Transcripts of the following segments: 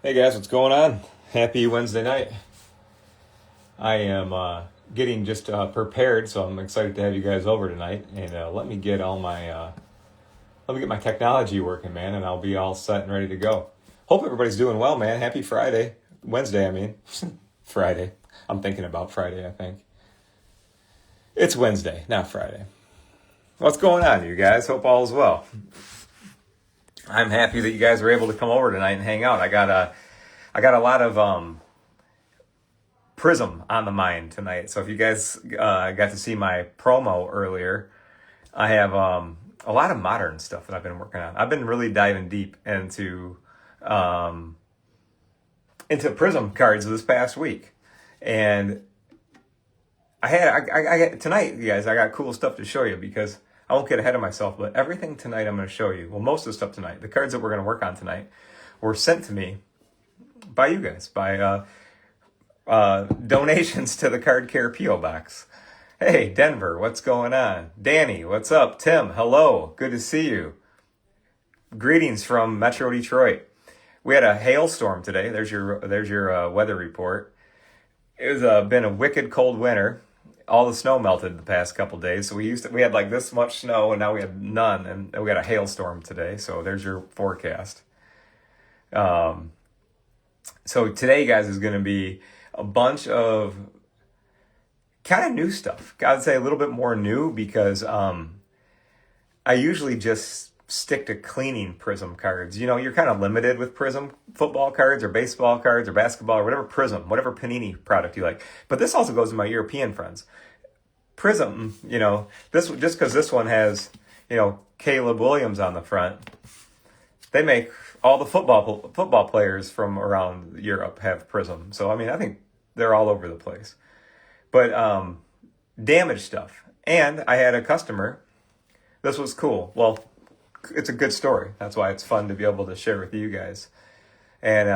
Hey guys, what's going on? Happy Wednesday night. I am getting just prepared, so I'm excited to have you guys over tonight. And let me get my technology working, man, and I'll be all set and ready to go. Hope everybody's doing well, man. Happy Friday, Wednesday. I mean, Friday. I'm thinking about Friday. I think it's Wednesday, not Friday. What's going on, you guys? Hope all is well. I'm happy that you guys were able to come over tonight and hang out. I got a lot of Prizm on the mind tonight. So if you guys got to see my promo earlier, I have a lot of modern stuff that I've been working on. I've been really diving deep into Prizm cards this past week, and I tonight, you guys, I got cool stuff to show you because I won't get ahead of myself. But everything tonight I'm going to show you. Well, most of the stuff tonight, the cards that we're going to work on tonight, were sent to me by you guys, by donations to the Card Care P.O. Box. Hey, Denver, what's going on? Danny, what's up? Tim, hello. Good to see you. Greetings from Metro Detroit. We had a hailstorm today. There's your weather report. It was been a wicked cold winter. All the snow melted the past couple days, so we had like this much snow, and now we have none, and we got a hailstorm today. So there's your forecast. So today, guys, is going to be a bunch of kind of new stuff. I'd say a little bit more new because I usually just stick to cleaning Prizm cards. You know, you're kind of limited with Prizm football cards or baseball cards or basketball or whatever Prizm, whatever Panini product you like. But this also goes to my European friends. Prizm, you know, this just because this one has, you know, Caleb Williams on the front, they make all the football players from around Europe have Prizm. So I mean, I think they're all over the place. But damaged stuff. And I had a customer. This was cool. Well, it's a good story. That's why it's fun to be able to share with you guys. And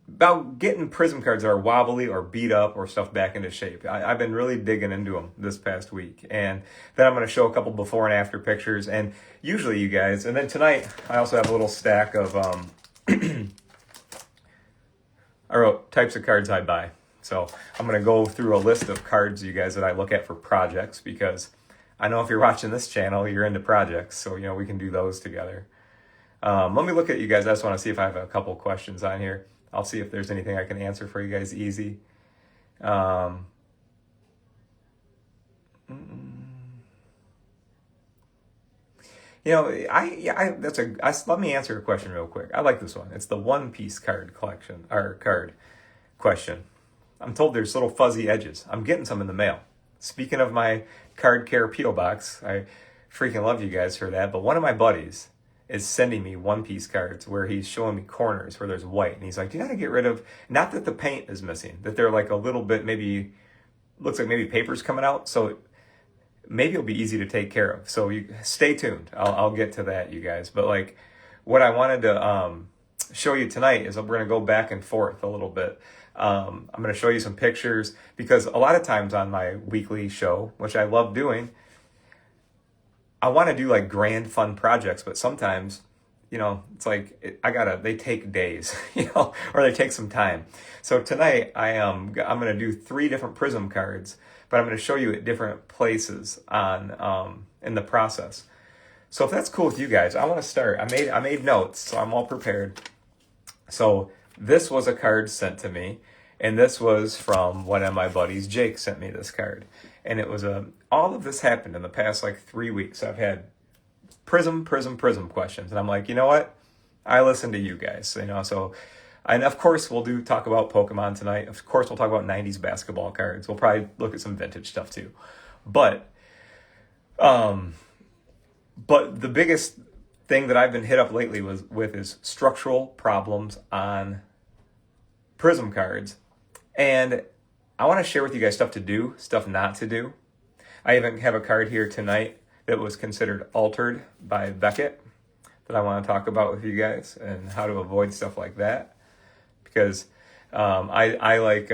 about getting Prizm cards that are wobbly or beat up or stuff back into shape. I've been really digging into them this past week. And then I'm going to show a couple before and after pictures. And usually you guys, and then tonight I also have a little stack of, I wrote types of cards I buy. So I'm going to go through a list of cards, you guys, that I look at for projects because I know if you're watching this channel, you're into projects. So, you know, we can do those together. Let me look at you guys. I just want to see if I have a couple questions on here. I'll see if there's anything I can answer for you guys easy. You know, let me answer a question real quick. I like this one. It's the One Piece card collection, or card question. I'm told there's little fuzzy edges. I'm getting some in the mail. Speaking of my Card Care P.O. Box, I freaking love you guys for that. But one of my buddies is sending me One Piece cards where he's showing me corners where there's white. And he's like, you got to get rid of, not that the paint is missing, that they're like a little bit, maybe, looks like maybe paper's coming out. So maybe it'll be easy to take care of. So you stay tuned. I'll get to that, you guys. But like what I wanted to show you tonight is we're going to go back and forth a little bit. I'm going to show you some pictures because a lot of times on my weekly show, which I love doing, I want to do like grand fun projects, but sometimes, you know, it's like they take days, you know, or they take some time. So tonight I'm going to do 3 different Prizm cards, but I'm going to show you at different places on in the process. So if that's cool with you guys, I want to start. I made notes, so I'm all prepared. So this was a card sent to me, and this was from one of my buddies. Jake sent me this card, and it was all of this happened in the past like 3 weeks. I've had Prizm questions, and I'm like, you know what? I listen to you guys, you know. So, and of course we'll talk about Pokemon tonight. Of course we'll talk about 90s basketball cards. We'll probably look at some vintage stuff too, but the biggest thing that I've been hit up lately with is structural problems on Prizm cards. And I want to share with you guys stuff to do, stuff not to do. I even have a card here tonight that was considered altered by Beckett that I want to talk about with you guys and how to avoid stuff like that. Because I like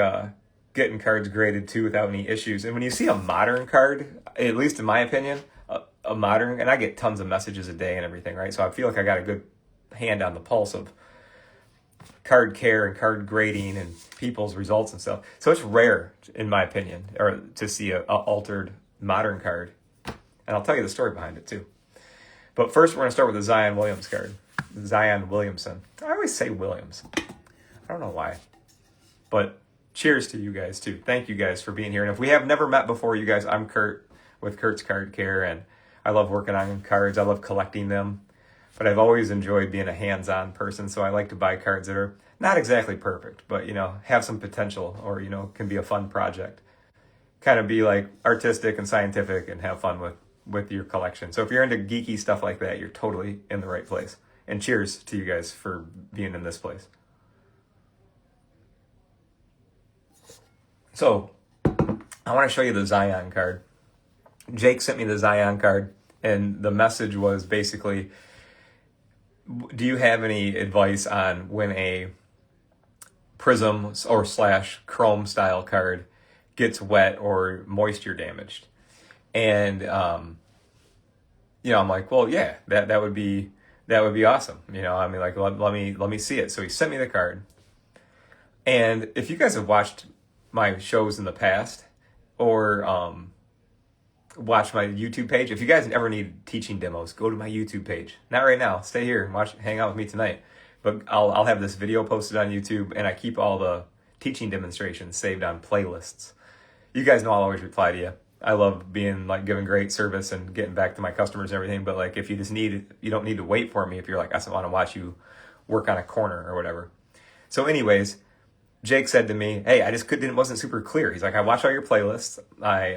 getting cards graded too without any issues. And when you see a modern card, at least in my opinion, a modern, and I get tons of messages a day and everything, right? So I feel like I got a good hand on the pulse of card care and card grading and people's results and stuff. So it's rare, in my opinion, or to see a altered modern card. And I'll tell you the story behind it too. But first, we're going to start with the Zion Williams card. Zion Williamson. I always say Williams. I don't know why. But cheers to you guys too. Thank you guys for being here. And if we have never met before, you guys, I'm Kurt with Kurt's Card Care, and I love working on cards. I love collecting them. But I've always enjoyed being a hands-on person, so I like to buy cards that are not exactly perfect, but, you know, have some potential, or, you know, can be a fun project. Kind of be like artistic and scientific and have fun with your collection. So if you're into geeky stuff like that, you're totally in the right place. And cheers to you guys for being in this place. So I want to show you the Zion card. Jake sent me the Zion card, and the message was basically, do you have any advice on when a Prizm or / Chrome style card gets wet or moisture damaged? And you know, I'm like, well, yeah, that would be awesome. You know, I mean, like, let me see it. So he sent me the card. And if you guys have watched my shows in the past, or watch my YouTube page, if you guys ever need teaching demos, go to my YouTube page. Not right now. Stay here and hang out with me tonight. But I'll have this video posted on YouTube, and I keep all the teaching demonstrations saved on playlists. You guys know I'll always reply to you. I love being like giving great service and getting back to my customers and everything. But like, if you don't need to wait for me if you're like, I just want to watch you work on a corner or whatever. So anyways, Jake said to me, hey, it wasn't super clear. He's like, I watch all your playlists. I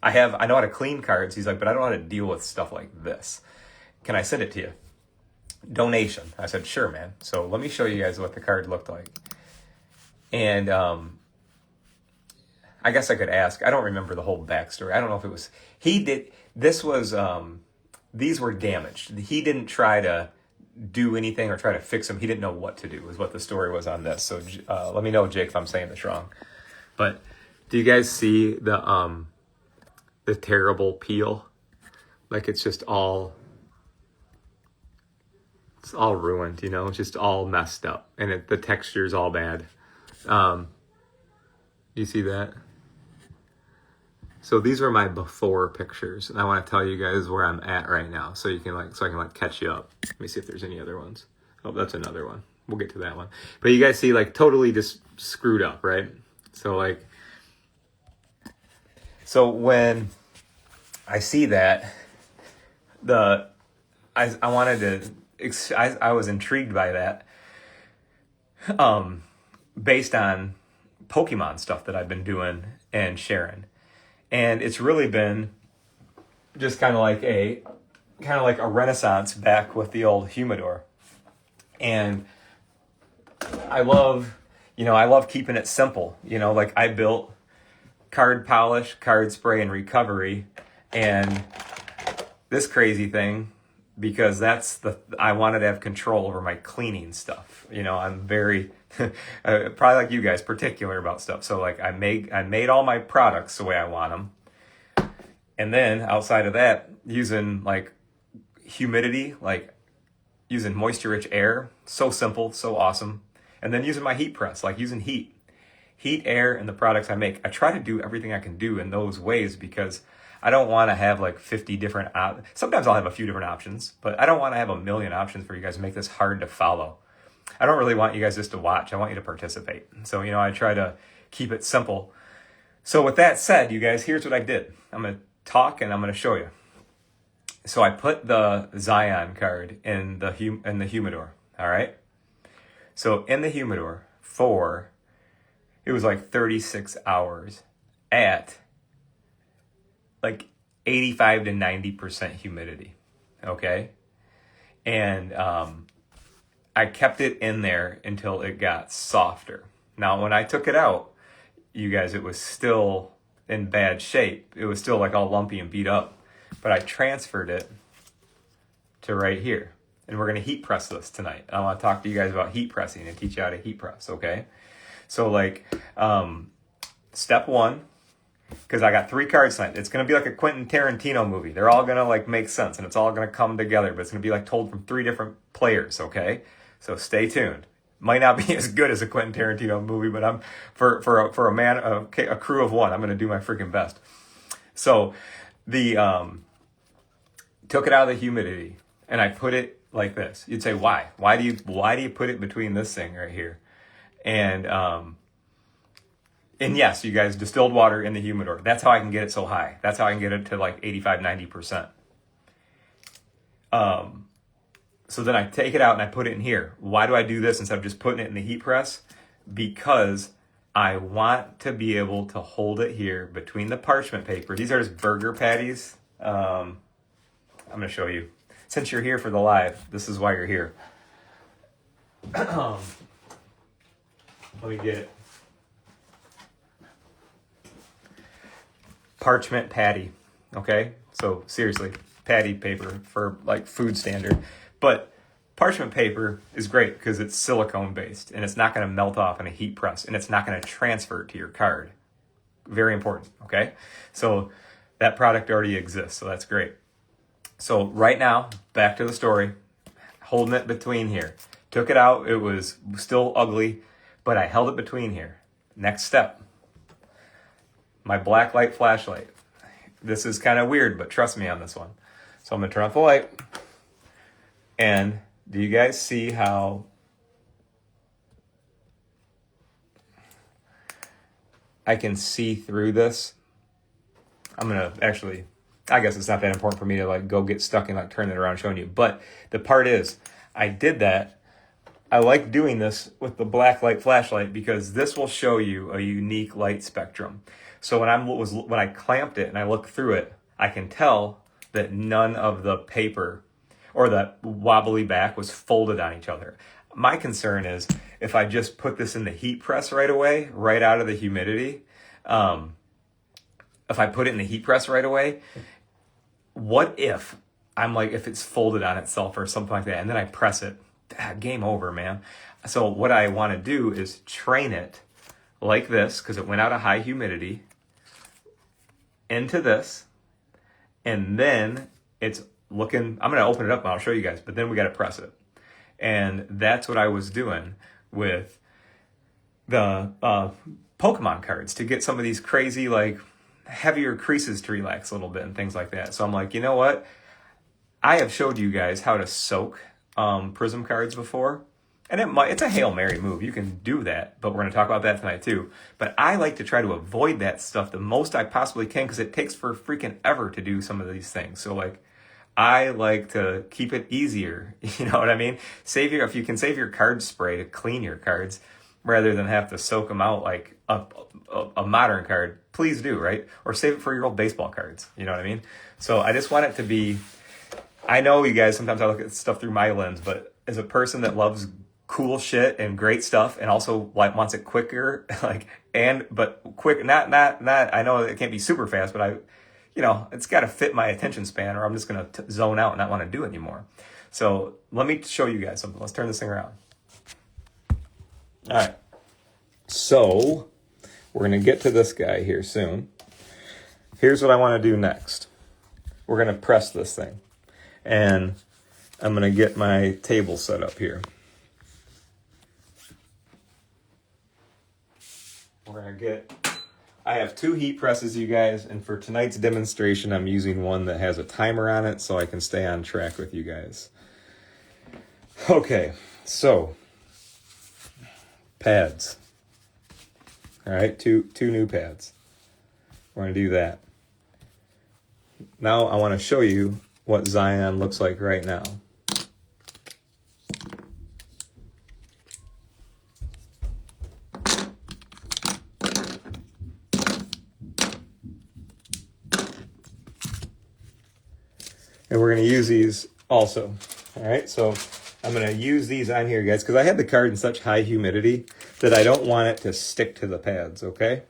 know how to clean cards. He's like, but I don't know how to deal with stuff like this. Can I send it to you? Donation. I said, sure, man. So let me show you guys what the card looked like. And I guess I could ask. I don't remember the whole backstory. I don't know if it was, these were damaged. He didn't try to do anything or try to fix them. He didn't know what to do, is what the story was on this. So let me know, Jake, if I'm saying this wrong. But do you guys see the terrible peel? Like, it's all ruined, you know, just all messed up, and the texture is all bad. You see that? So these are my before pictures, and I want to tell you guys where I'm at right now, so I can catch you up. Let me see if there's any other ones. Oh, that's another one. We'll get to that one. But you guys see, like, totally just screwed up, right? So when I see that, I was intrigued by that, based on Pokemon stuff that I've been doing and sharing. And it's really been just kind of like a renaissance back with the old humidor. And I love keeping it simple. You know, like, I built card polish, card spray, and recovery, and this crazy thing, because I wanted to have control over my cleaning stuff. You know, I'm very probably like you guys, particular about stuff. So like, I made all my products the way I want them, and then outside of that, using like humidity, like using moisture rich air, so simple, so awesome. And then using my heat press, like using heat, air, and the products I make. I try to do everything I can do in those ways, because I don't want to have like 50 different sometimes I'll have a few different options, but I don't want to have a million options for you guys to make this hard to follow. I don't really want you guys just to watch. I want you to participate. So, you know, I try to keep it simple. So with that said, you guys, here's what I did. I'm going to talk and I'm going to show you. So I put the Zion card in the humidor. All right. So in the humidor it was like 36 hours at like 85 to 90% humidity. Okay. And I kept it in there until it got softer. Now, when I took it out, you guys, it was still in bad shape. It was still like all lumpy and beat up, but I transferred it to right here. And we're going to heat press this tonight. I want to talk to you guys about heat pressing and teach you how to heat press. Okay. So like, step one, because I got 3 cards tonight. It's going to be like a Quentin Tarantino movie. They're all going to like make sense, and it's all going to come together, but it's going to be like told from 3 different players, okay? So stay tuned. Might not be as good as a Quentin Tarantino movie, but I'm for a crew of 1, I'm going to do my freaking best. So the took it out of the humidity, and I put it like this. You'd say, why? Why do you put it between this thing right here? And yes, you guys, distilled water in the humidor. That's how I can get it so high. That's how I can get it to like 85, 90%. So then I take it out and I put it in here. Why do I do this instead of just putting it in the heat press? Because I want to be able to hold it here between the parchment paper. These are just burger patties. I'm going to show you. Since you're here for the live, this is why you're here. Let me get it. Parchment patty. Okay? So seriously, patty paper for like food standard. But parchment paper is great because it's silicone based and it's not going to melt off in a heat press and it's not going to transfer to your card. Very important, okay? So that product already exists, so that's great. So right now, back to the story, holding it between here. Took it out, it was still ugly, but I held it between here. Next step, my black light flashlight. This is kind of weird, but trust me on this one. So I'm going to turn off the light. And do you guys see how I can see through this? I'm going to actually, I guess it's not that important for me to like go get stuck and like turn it around showing you. But the part is, I did that. I like doing this with the black light flashlight because this will show you a unique light spectrum. So when I clamped it and I looked through it, I can tell that none of the paper or the wobbly back was folded on each other. My concern is if I just put this in the heat press right away, right out of the humidity, if I put it in the heat press right away, what if if it's folded on itself or something like that, and then I press it, game over, man. So what I want to do is train it like this, because it went out of high humidity, into this, and then it's looking, I'm going to open it up and I'll show you guys, but then we got to press it. And that's what I was doing with the Pokemon cards to get some of these crazy, like, heavier creases to relax a little bit and things like that. So I'm like, you know what? I have showed you guys how to soak Prizm cards before. And it's a Hail Mary move. You can do that, but we're going to talk about that tonight too. But I like to try to avoid that stuff the most I possibly can because it takes for freaking ever to do some of these things. So like, I like to keep it easier. You know what I mean? If you can save your card spray to clean your cards rather than have to soak them out like a modern card, please do, right? Or save it for your old baseball cards. You know what I mean? So I just want it to be, I know you guys, sometimes I look at stuff through my lens, but as a person that loves cool shit and great stuff and also like wants it quicker, but quick, not, I know it can't be super fast, but it's got to fit my attention span or I'm just going to zone out and not want to do it anymore. So let me show you guys something. Let's turn this thing around. All right. So we're going to get to this guy here soon. Here's what I want to do next. We're going to press this thing. And I'm going to get my table set up here. I have 2 heat presses, you guys, and for tonight's demonstration, I'm using one that has a timer on it so I can stay on track with you guys. Okay, so pads. All right, two new pads. We're going to do that. Now I want to show you what Zion looks like right now. And we're going to use these also. All right, so I'm going to use these on here, guys, because I had the card in such high humidity that I don't want it to stick to the pads, okay?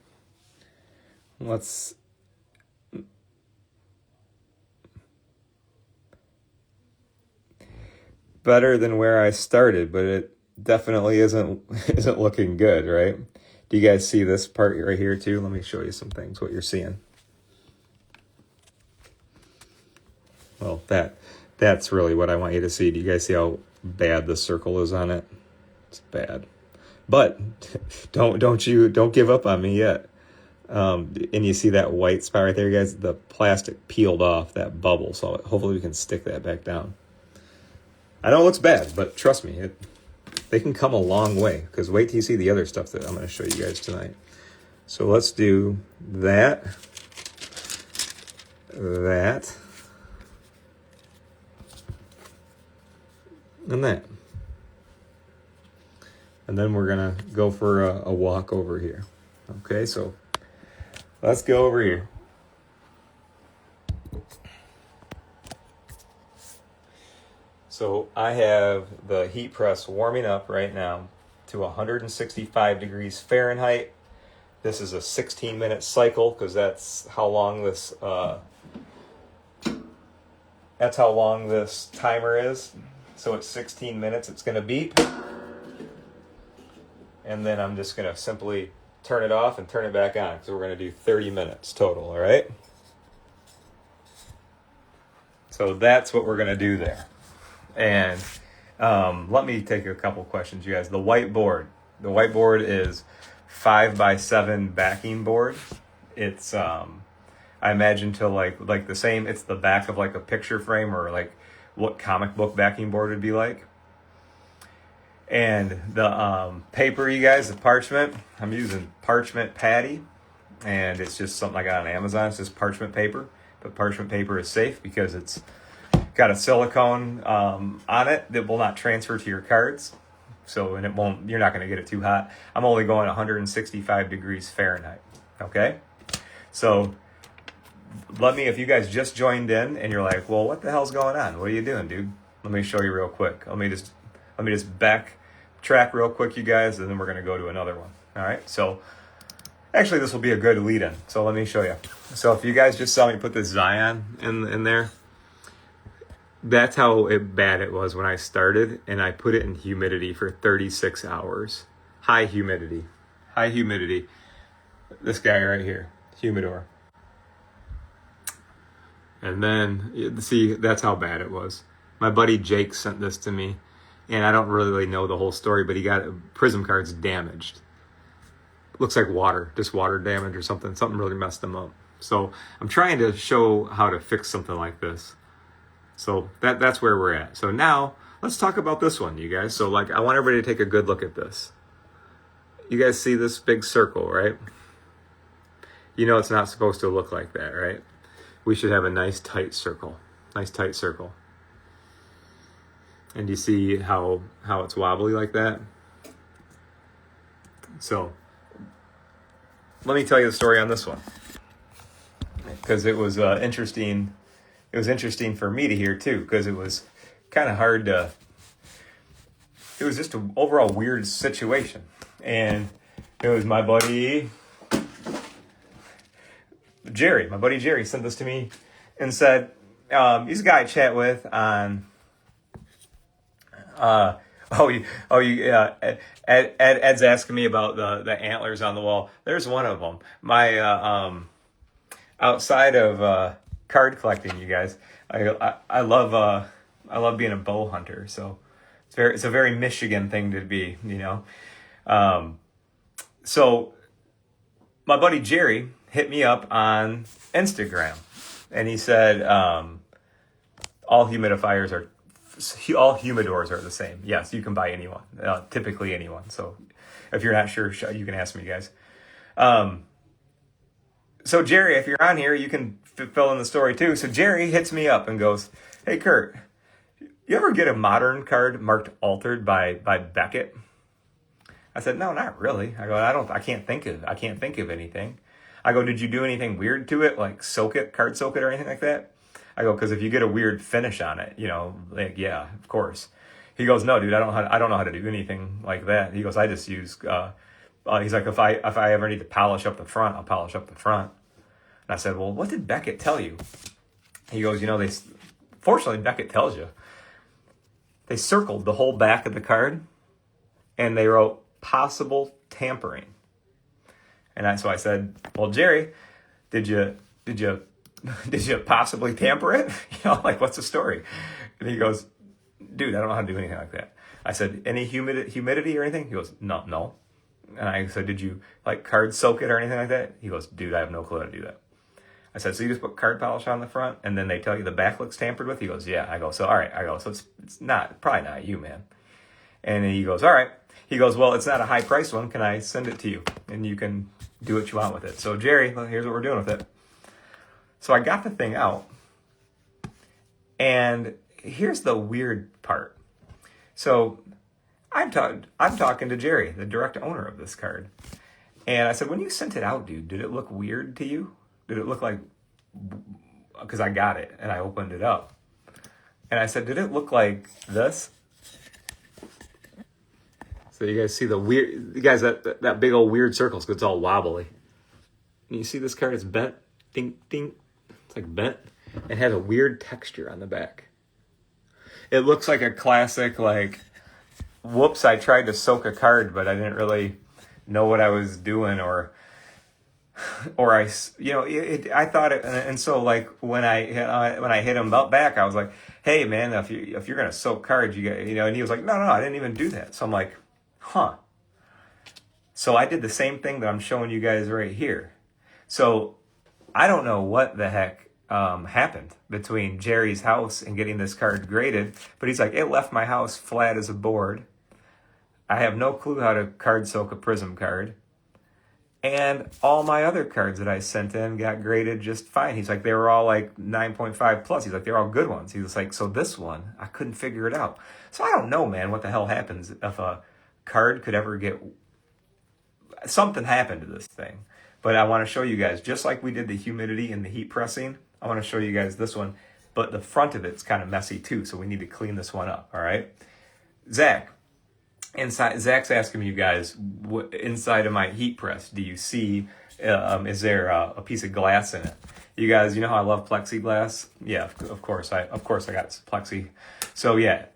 Better than where I started, but it definitely isn't looking good, right? Do you guys see this part right here too? Let me show you some things, what you're seeing. Well, that's really what I want you to see. Do you guys see how bad the circle is on it? It's bad. But don't give up on me yet. And you see that white spot right there, guys? The plastic peeled off that bubble, so hopefully we can stick that back down. I know it looks bad, but trust me, they can come a long way, because wait till you see the other stuff that I'm going to show you guys tonight. So let's do that, and that. And then we're going to go for a walk over here. Okay, so let's go over here. So I have the heat press warming up right now to 165 degrees Fahrenheit. This is a 16-minute cycle, because that's how long this timer is. So it's 16 minutes. It's going to beep. And then I'm just going to simply turn it off and turn it back on. So we're going to do 30 minutes total, all right? So that's what we're going to do there. And let me take a couple questions, you guys. The whiteboard is 5x7 backing board. It's I imagine to like the same. It's the back of like a picture frame, or like what comic book backing board would be like. And the paper, you guys, the parchment, I'm using parchment patty, and it's just something I got on Amazon. It's just parchment paper, but parchment paper is safe because it's got a silicone on it that will not transfer to your cards. So, and you're not going to get it too hot. I'm only going 165 degrees Fahrenheit. Okay. So if you guys just joined in and you're like, well, what the hell's going on? What are you doing, dude? Let me show you real quick. Let me just backtrack real quick, you guys, and then we're going to go to another one. All right. So actually this will be a good lead in. So let me show you. So if you guys just saw me put this Zion in there, that's how bad it was when I started, and I put it in humidity for 36 hours. High humidity. This guy right here, humidor. And then, see, that's how bad it was. My buddy Jake sent this to me, and I don't really know the whole story, but he got Prizm cards damaged. Looks like water damage or something. Something really messed them up. So I'm trying to show how to fix something like this. So that's where we're at. So now let's talk about this one, you guys. So like, I want everybody to take a good look at this. You guys see this big circle, right? You know it's not supposed to look like that, right? We should have a nice tight circle. And you see how it's wobbly like that? So let me tell you the story on this one, because it was interesting. It was interesting for me to hear too, because it was kind of hard to. It was just an overall weird situation, and it was my buddy Jerry. My buddy Jerry sent this to me and said, "He's a guy I chat with on." Ed's asking me about the antlers on the wall. There's one of them. My outside of card collecting, you guys, I love being a bow hunter. So it's a very Michigan thing to be, you know. So my buddy Jerry hit me up on Instagram, and he said all humidors are the same. Yes, you can buy anyone, typically anyone. So if you're not sure, you can ask me, guys. So Jerry, if you're on here, you can fill in the story too. So Jerry hits me up and goes, "Hey Kurt, you ever get a modern card marked altered by Beckett?" I said, "No, not really." I go, I can't think of anything. I go, "Did you do anything weird to it, like card soak it or anything like that?" I go, "Because if you get a weird finish on it, you know, like, yeah, of course." He goes, "No, dude, I don't know how to do anything like that." He goes, "I just use." He's like, if I ever need to polish up the front, I'll polish up the front." And I said, "Well, what did Beckett tell you?" He goes, fortunately, Beckett tells you. They circled the whole back of the card, and they wrote possible tampering. So I said, well, Jerry, did you possibly tamper it? Like, what's the story? And he goes, dude, I don't know how to do anything like that. I said, any humidity or anything? He goes, no. And I said, did you like card soak it or anything like that? He goes, dude, I have no clue how to do that. I said, so you just put card polish on the front and then they tell you the back looks tampered with? He goes, yeah. I go, so all right. I go, so it's probably not you, man. And he goes, all right. He goes, well, it's not a high priced one. Can I send it to you? And you can do what you want with it. So Jerry, here's what we're doing with it. So I got the thing out. And here's the weird part. So I'm talking to Jerry, the direct owner of this card. And I said, when you sent it out, dude, did it look weird to you? Did it look like, because I got it and I opened it up. And I said, did it look like this? So you guys see that big old weird circles because it's all wobbly. And you see this card, it's bent, ding, ding. It's like bent. It has a weird texture on the back. It looks like a classic, like, whoops, I tried to soak a card, but I didn't really know what I was doing, or I thought it, and so like when I hit him back, I was like, hey man, if you're gonna soak cards, and he was like, no, I didn't even do that. So I'm like, huh. So I did the same thing that I'm showing you guys right here. So I don't know what the heck happened between Jerry's house and getting this card graded, but he's like, it left my house flat as a board. I have no clue how to card soak a Prizm card. And all my other cards that I sent in got graded just fine. He's like, they were all like 9.5 plus. He's like, they're all good ones. He's like, so this one, I couldn't figure it out. So I don't know, man, what the hell happens if a card could ever get... Something happened to this thing. But I want to show you guys, just like we did the humidity and the heat pressing, I want to show you guys this one. But the front of it's kind of messy too, so we need to clean this one up, all right? Zach's asking you guys, what inside of my heat press do you see? Is there a piece of glass in it? You guys, you know how I love plexiglass? Yeah, of course I got plexi. So yeah,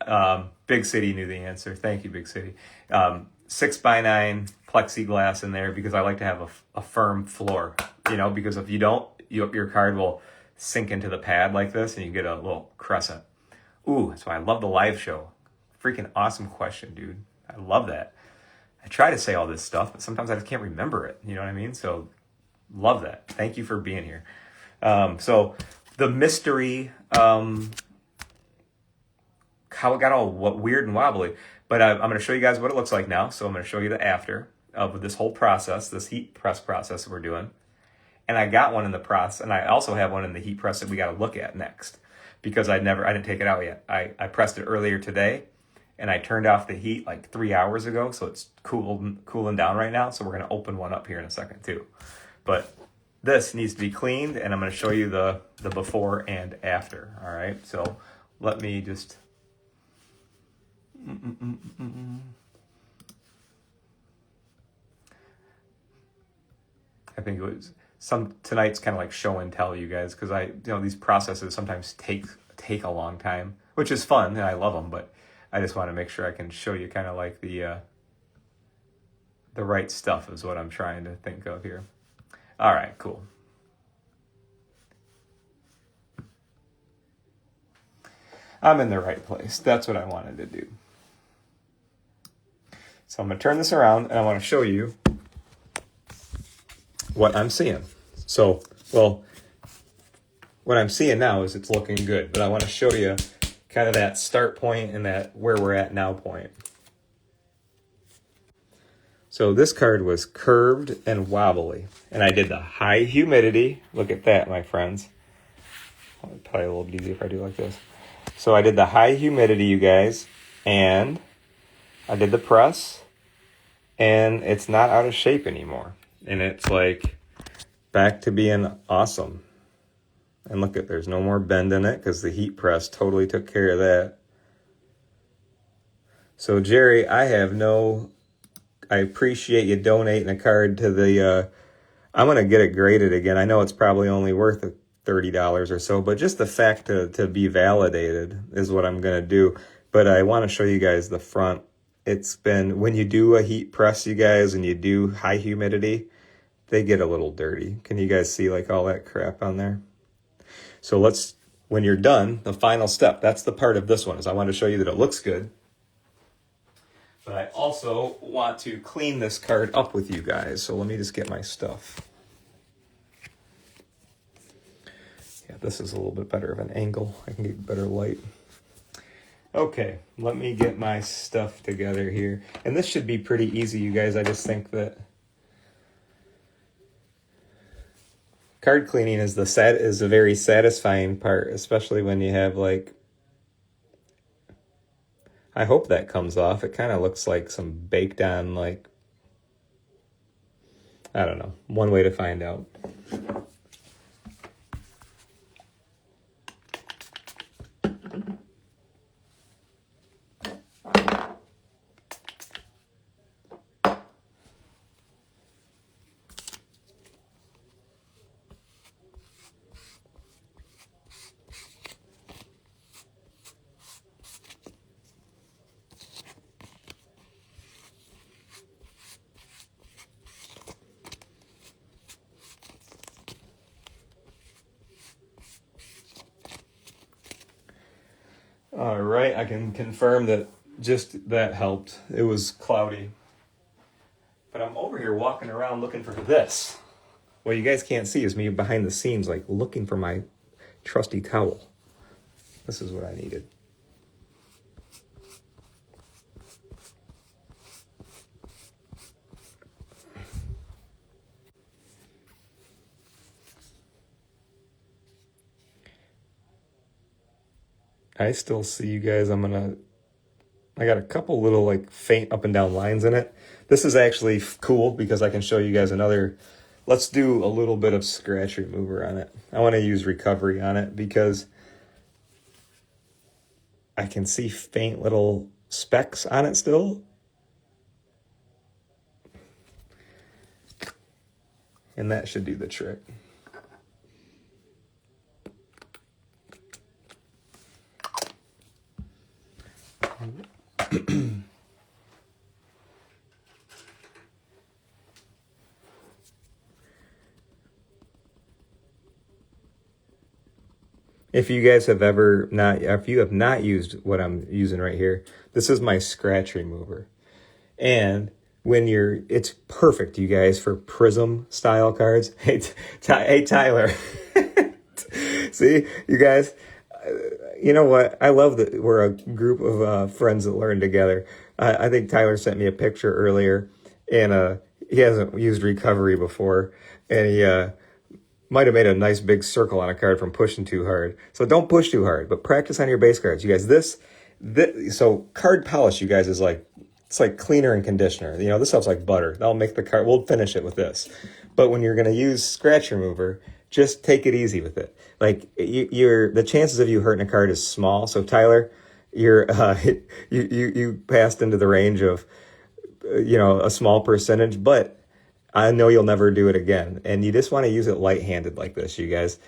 Big City knew the answer. Thank you, Big City. 6x9 plexiglass in there because I like to have a firm floor. Because if you don't, your card will sink into the pad like this, and you get a little crescent. Ooh, that's why I love the live show. Freaking awesome question, dude. I love that. I try to say all this stuff, but sometimes I just can't remember it. You know what I mean? So love that. Thank you for being here. So the mystery, how it got all weird and wobbly, but I'm going to show you guys what it looks like now. So I'm going to show you the after of this whole process, this heat press process that we're doing. And I got one in the press, and I also have one in the heat press that we got to look at next because I didn't take it out yet. I pressed it earlier today. And I turned off the heat like 3 hours ago, so it's cooling down right now. So we're going to open one up here in a second too. But this needs to be cleaned, and I'm going to show you the before and after. All right, so let me just... I think it was tonight's kind of like show and tell, you guys, because these processes sometimes take a long time, which is fun, and I love them, but I just want to make sure I can show you kind of like the right stuff is what I'm trying to think of here. All right, cool. I'm in the right place. That's what I wanted to do. So I'm going to turn this around, and I want to show you what I'm seeing. So, what I'm seeing now is it's looking good, but I want to show you kind of that start point and that where we're at now point. So this card was curved and wobbly, and I did the high humidity. Look at that, my friends. Probably a little bit easier if I do like this. So I did the high humidity, you guys, and I did the press, and it's not out of shape anymore. And it's like back to being awesome. And look at, there's no more bend in it because the heat press totally took care of that. So Jerry, I appreciate you donating a card to the, I'm going to get it graded again. I know it's probably only worth $30 or so, but just the fact to be validated is what I'm going to do. But I want to show you guys the front. It's been, when you do a heat press, you guys, and you do high humidity, they get a little dirty. Can you guys see like all that crap on there? So when you're done, the final step, that's the part of this one, is I want to show you that it looks good. But I also want to clean this card up with you guys. So let me just get my stuff. Yeah, this is a little bit better of an angle. I can get better light. Okay, let me get my stuff together here. And this should be pretty easy, you guys. I just think that card cleaning is a very satisfying part, especially when you have like, I hope that comes off. It kind of looks like some baked on, like, I don't know. One way to find out. All right, I can confirm that just that helped. It was cloudy. But I'm over here walking around looking for this. What you guys can't see is me behind the scenes, like looking for my trusty towel. This is what I needed. I still see you guys. I got a couple little like faint up and down lines in it. This is actually cool because I can show you guys another. Let's do a little bit of scratch remover on it. I want to use recovery on it because I can see faint little specks on it still. And that should do the trick. If you guys have if you have not used what I'm using right here, this is my scratch remover. And it's perfect, you guys, for Prizm style cards. Hey, Tyler. See, you guys, you know what? I love that we're a group of friends that learn together. I think Tyler sent me a picture earlier, and he hasn't used recovery before, and he might have made a nice big circle on a card from pushing too hard. So don't push too hard, but practice on your base cards. You guys, so card polish, you guys, is like, it's like cleaner and conditioner. You know, this stuff's like butter. That'll make the card, we'll finish it with this. But when you're going to use scratch remover, just take it easy with it. Like, the chances of you hurting a card is small. So Tyler, you passed into the range of, a small percentage, but I know you'll never do it again. And you just want to use it light-handed like this, you guys.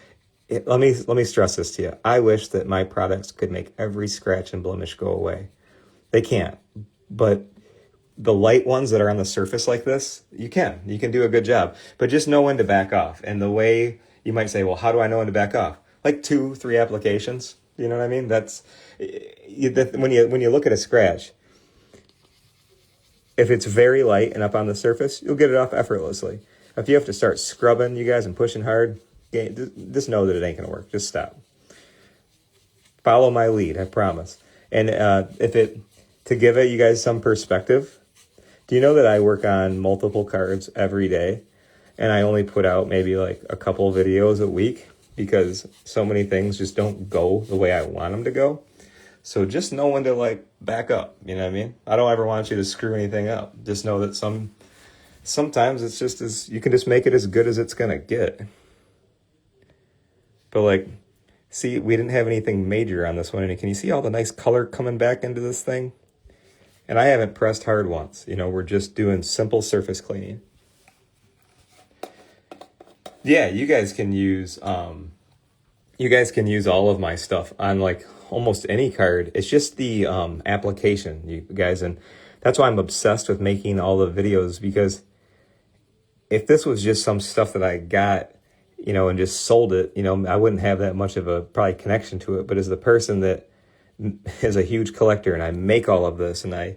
Let me stress this to you. I wish that my products could make every scratch and blemish go away. They can't. But the light ones that are on the surface like this, you can do a good job. But just know when to back off. And the way you might say, well, how do I know when to back off? Like 2-3 applications. You know what I mean? That's when you look at a scratch. If it's very light and up on the surface, you'll get it off effortlessly. If you have to start scrubbing, you guys, and pushing hard, just know that it ain't going to work. Just stop. Follow my lead, I promise. And to give it, you guys, some perspective, do you know that I work on multiple cards every day? And I only put out maybe like a couple videos a week because so many things just don't go the way I want them to go. So just know when to like back up, you know what I mean? I don't ever want you to screw anything up. Just know that sometimes it's just you can just make it as good as it's gonna get. But like, see, we didn't have anything major on this one. And can you see all the nice color coming back into this thing? And I haven't pressed hard once. We're just doing simple surface cleaning. Yeah, you guys can use all of my stuff on like almost any card. It's just the application, you guys, and that's why I'm obsessed with making all the videos, because if this was just some stuff that I got, and just sold it, I wouldn't have that much of a probably connection to it. But as the person that is a huge collector and I make all of this and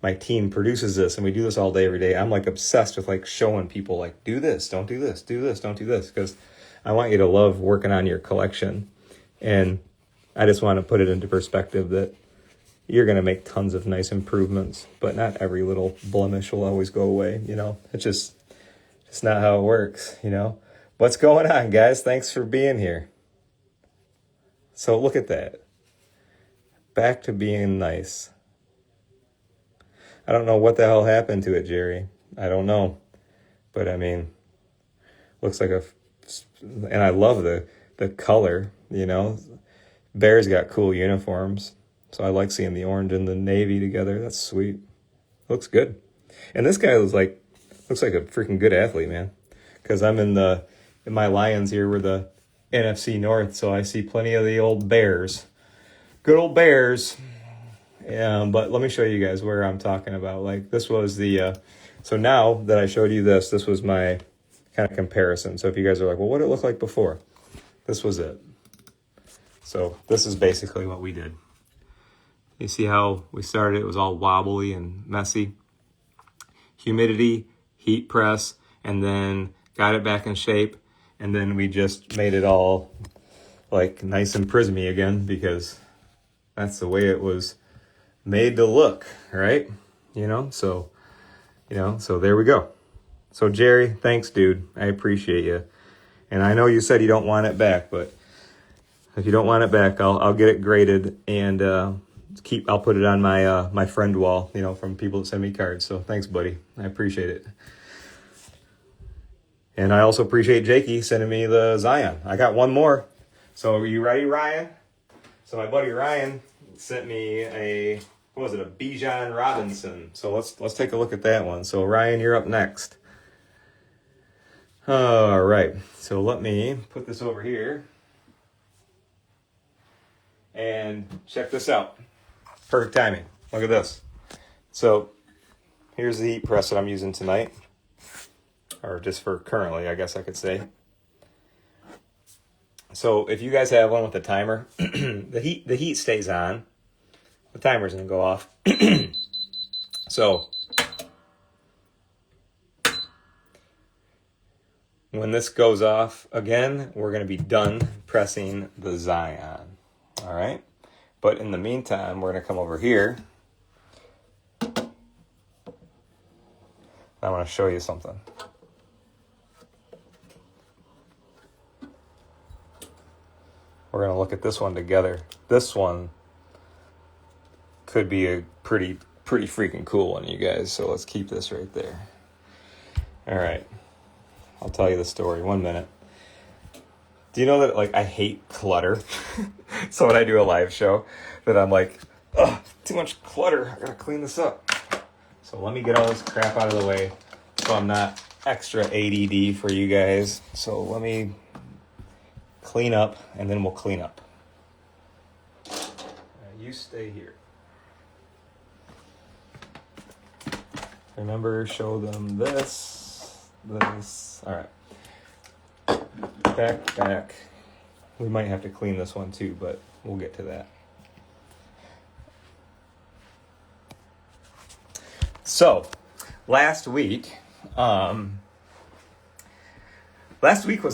my team produces this and we do this all day, every day, I'm like obsessed with like showing people like, do this, don't do this, do this, don't do this. Because I want you to love working on your collection. And I just want to put it into perspective that you're going to make tons of nice improvements, but not every little blemish will always go away. It's just not how it works. What's going on, guys? Thanks for being here. So look at that. Back to being nice. I don't know what the hell happened to it, Jerry. I don't know. But I mean, looks like and I love the color, Bears got cool uniforms. So I like seeing the orange and the navy together. That's sweet. Looks good. And this guy looks like a freaking good athlete, man. Because I'm in my Lions here. We're the NFC North, so I see plenty of the old Bears. Good old Bears. But let me show you guys where I'm talking about. Like this was so now that I showed you this was my kind of comparison. So if you guys are like, well, what did it look like before? This was it. So this is basically what we did. You see how we started? It was all wobbly and messy. Humidity, heat press, and then got it back in shape. And then we just made it all like nice and prismy again because that's the way it was made to look, right? So there we go. So Jerry, thanks, dude. I appreciate you. And I know you said you don't want it back, but if you don't want it back, I'll get it graded and I'll put it on my friend wall, from people that send me cards. So thanks, buddy. I appreciate it. And I also appreciate Jakey sending me the Zion. I got one more. So are you ready, Ryan? So my buddy Ryan sent me a Bijan Robinson. So let's take a look at that one. So Ryan, you're up next. All right. So let me put this over here. And check this out. Perfect timing. Look at this. So here's the heat press that I'm using tonight. Or just for currently, I guess I could say. So if you guys have one with a timer, the heat stays on. The timer's going to go off. So when this goes off again, we're going to be done pressing the Zion. All right. But in the meantime, we're going to come over here. I want to show you something. We're going to look at this one together. This one could be a pretty freaking cool one, you guys. So let's keep this right there. All right. I'll tell you the story. 1 minute. Do you know that, like, I hate clutter? So when I do a live show, that I'm like, ugh, too much clutter. I gotta clean this up. So let me get all this crap out of the way so I'm not extra ADD for you guys. So let me clean up, and then we'll clean up. You stay here. Remember, show them this. All right. Back. We might have to clean this one too, but we'll get to that. So, last week was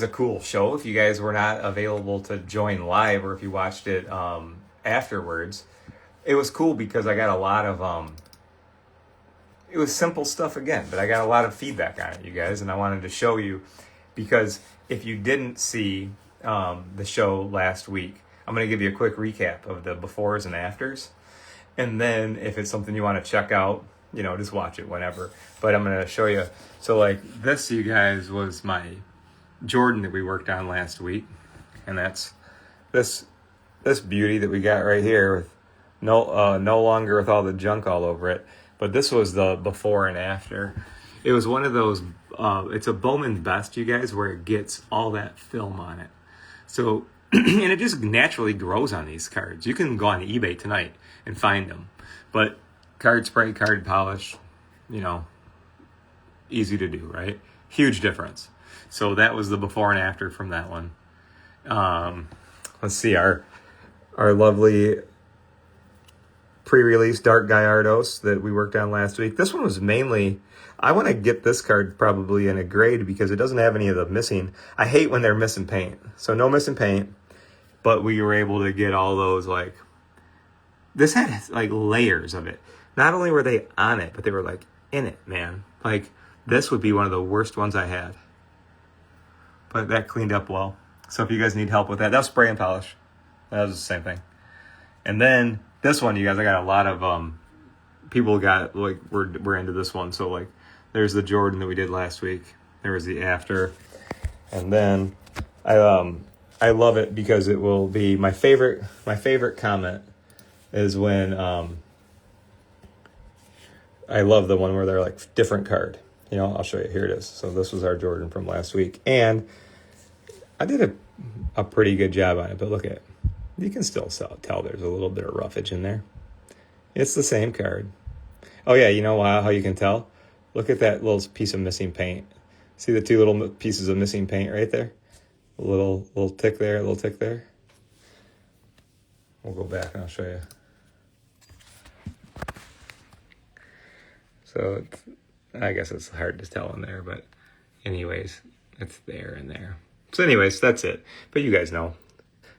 a cool show. If you guys were not available to join live, or if you watched it afterwards, it was cool because I got a lot of it was simple stuff again, but I got a lot of feedback on it, you guys, and I wanted to show you, because if you didn't see the show last week, I'm going to give you a quick recap of the befores and afters, and then if it's something you want to check out, just watch it whenever. But I'm going to show you. So like this, you guys, was my Jordan that we worked on last week, and that's this beauty that we got right here with no longer with all the junk all over it. But this was the before and after. It was one of those, it's a Bowman's Best, you guys, where it gets all that film on it. So, and it just naturally grows on these cards. You can go on eBay tonight and find them. But card spray, card polish, easy to do, right? Huge difference. So that was the before and after from that one. Let's see, our lovely pre-release Dark Gallardos that we worked on last week. This one was mainly, I want to get this card probably in a grade because it doesn't have any of the missing. I hate when they're missing paint. So no missing paint, but we were able to get all those, like, this had like layers of it. Not only were they on it, but they were like in it, man. Like, this would be one of the worst ones I had. But that cleaned up well. So if you guys need help with that was spray and polish. That was the same thing. And then this one, you guys, I got a lot of people got, like, we're into this one. So, like, there's the Jordan that we did last week. There was the after. And then I love it because it will be my favorite comment is when I love the one where they're like different card. You know, I'll show you. Here it is. So this was our Jordan from last week. And I did a pretty good job on it, but look at it. You can still tell there's a little bit of roughage in there. It's the same card. Oh yeah, you know how you can tell? Look at that little piece of missing paint. See the two little pieces of missing paint right there? A little tick there, a little tick there. We'll go back and I'll show you. So I guess it's hard to tell in there, but anyways, it's there and there. So anyways, that's it. But you guys know,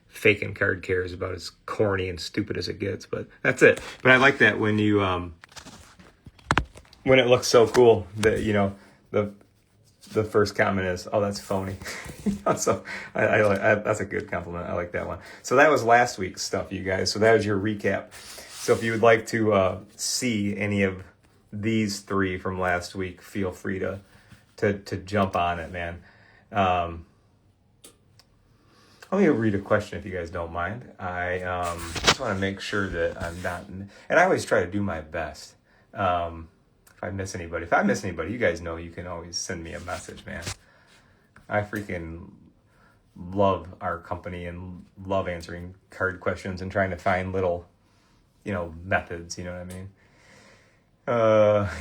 faking card care is about as corny and stupid as it gets, but that's it. But I like that when you, when it looks so cool that, you know, the first comment is, oh, that's phony. So I that's a good compliment. I like that one. So that was last week's stuff, you guys. So that was your recap. So if you would like to see any of these three from last week, feel free to jump on it, man. Let me read a question if you guys don't mind. I just want to make sure that I'm not, and I always try to do my best. If I miss anybody, you guys know you can always send me a message, man. I freaking love our company and love answering card questions and trying to find little, you know, methods, you know what I mean?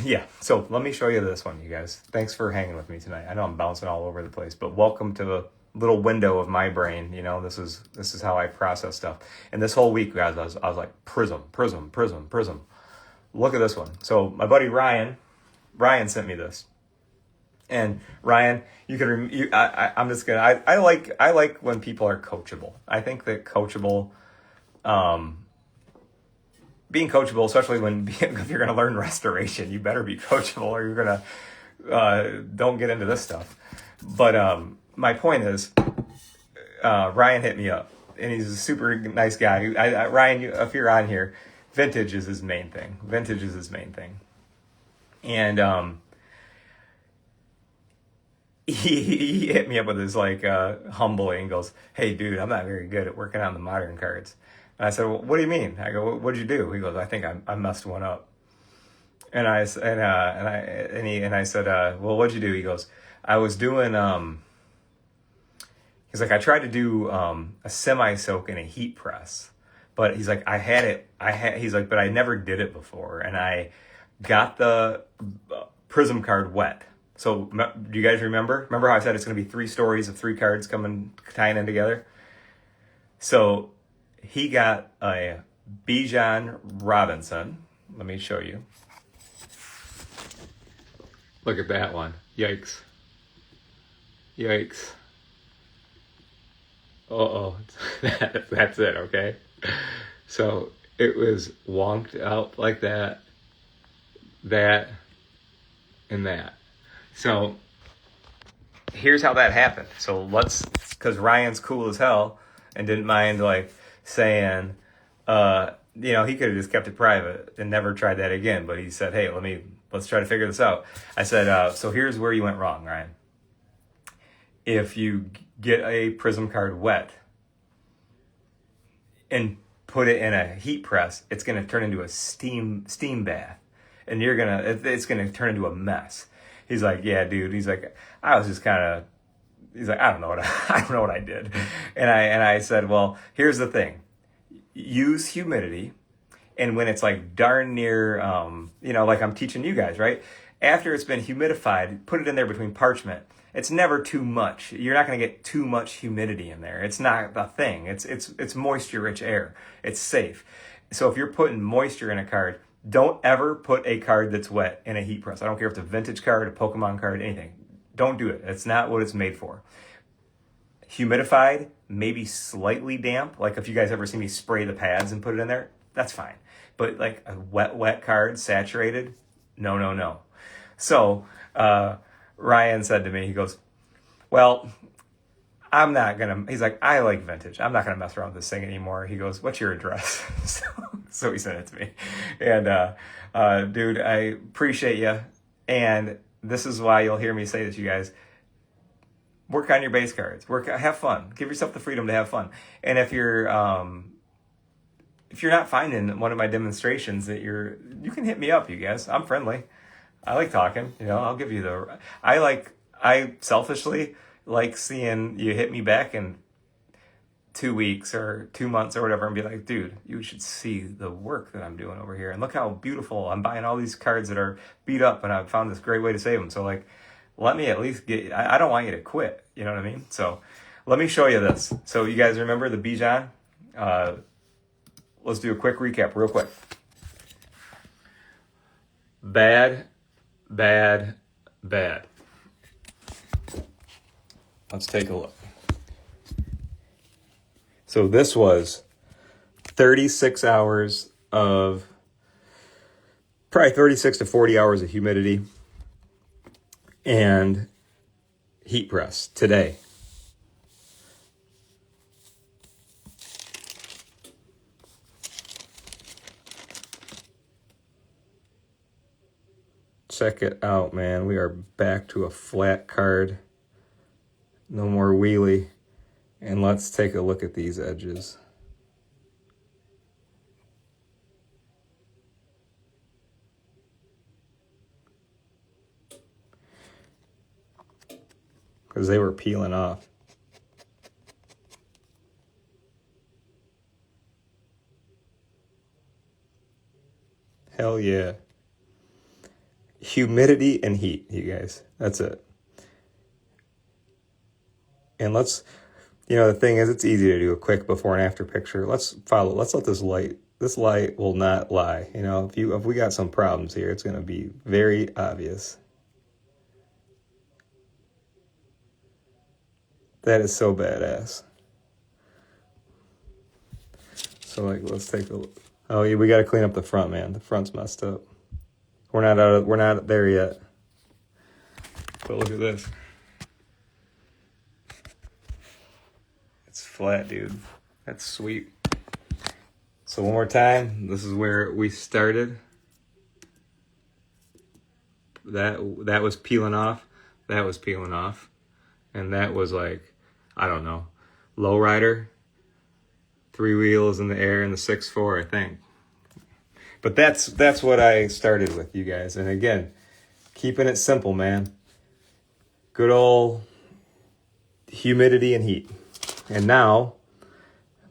Yeah, so let me show you this one, you guys. Thanks for hanging with me tonight. I know I'm bouncing all over the place, but welcome to the little window of my brain. You know, this is how I process stuff. And this whole week, guys, I was like, Prizm. Look at this one. So my buddy Ryan sent me this. And Ryan, you can, I'm just gonna, I like when people are coachable. I think that being coachable, especially if you're gonna learn restoration, you better be coachable or you're gonna, don't get into this stuff. But, my point is, Ryan hit me up and he's a super nice guy. Ryan, if you're on here, vintage is his main thing. And, he hit me up with his like humbling, goes, "Hey dude, I'm not very good at working on the modern cards." And I said, "Well, what do you mean?" I go, "What'd you do?" He goes, "I think I messed one up." And I said, "Well, what'd you do?" He goes, "I was doing he's like, I tried to do a semi soak in a heat press, but he's like, he's like, but I never did it before, and I got the Prizm card wet." So do you guys remember how I said it's going to be 3 stories of 3 cards tying in together? So he got a Bijan Robinson. Let me show you. Look at that one. Yikes. Uh-oh. That's it, okay? So it was wonked out like that, and that. So here's how that happened. So because Ryan's cool as hell and didn't mind like saying, you know, he could have just kept it private and never tried that again. But he said, "Hey, let's try to figure this out." I said, so here's where you went wrong, Ryan. If you get a Prizm card wet and put it in a heat press, it's going to turn into a steam bath, and it's going to turn into a mess. He's like, "Yeah, dude." He's like, "I was just kind of." He's like, I don't know what I did," and I said, "Well, here's the thing: use humidity, and when it's like darn near, you know, like I'm teaching you guys, right? After it's been humidified, put it in there between parchment. It's never too much. You're not going to get too much humidity in there. It's not a thing. It's moisture-rich air. It's safe. So if you're putting moisture in a card, don't ever put a card that's wet in a heat press. I don't care if it's a vintage card, a Pokemon card, anything. Don't do it. It's not what it's made for. Humidified, maybe slightly damp. Like if you guys ever see me spray the pads and put it in there, that's fine. But like a wet card, saturated, no, no, no. So Ryan said to me, he goes, well, I'm not going to, he's like, I like vintage. I'm not going to mess around with this thing anymore. He goes, what's your address? So he sent it to me. And dude, I appreciate you. And this is why you'll hear me say this, you guys. Work on your base cards. Have fun. Give yourself the freedom to have fun. And if you're not finding one of my demonstrations that you can hit me up, you guys. I'm friendly. I like talking. I'll give you I selfishly like seeing you hit me back in 2 weeks or 2 months or whatever and be like, dude, you should see the work that I'm doing over here. And look how beautiful. I'm buying all these cards that are beat up and I've found this great way to save them. So like, let me at least I don't want you to quit. You know what I mean? So let me show you this. So you guys remember the Bijan? Let's do a quick recap real quick. Bad. Let's take a look. So this was 36 hours of, probably 36 to 40 hours of humidity and heat press today. Check it out, man. We are back to a flat card. No more wheelie. And let's take a look at these edges. Because they were peeling off. Hell yeah. Humidity and heat, you guys. That's it. And let's, the thing is, it's easy to do a quick before and after picture. Let's let this light will not lie. If we got some problems here, it's going to be very obvious. That is so badass. So let's take a look. Oh yeah, we got to clean up the front, man. The front's messed up. We're not there yet. But look at this. It's flat, dude. That's sweet. So one more time, this is where we started. That was peeling off. That was peeling off. And that was like, I don't know, lowrider, 3 wheels in the air and the 6.4, I think. But that's what I started with, you guys. And again, keeping it simple, man. Good old humidity and heat. And now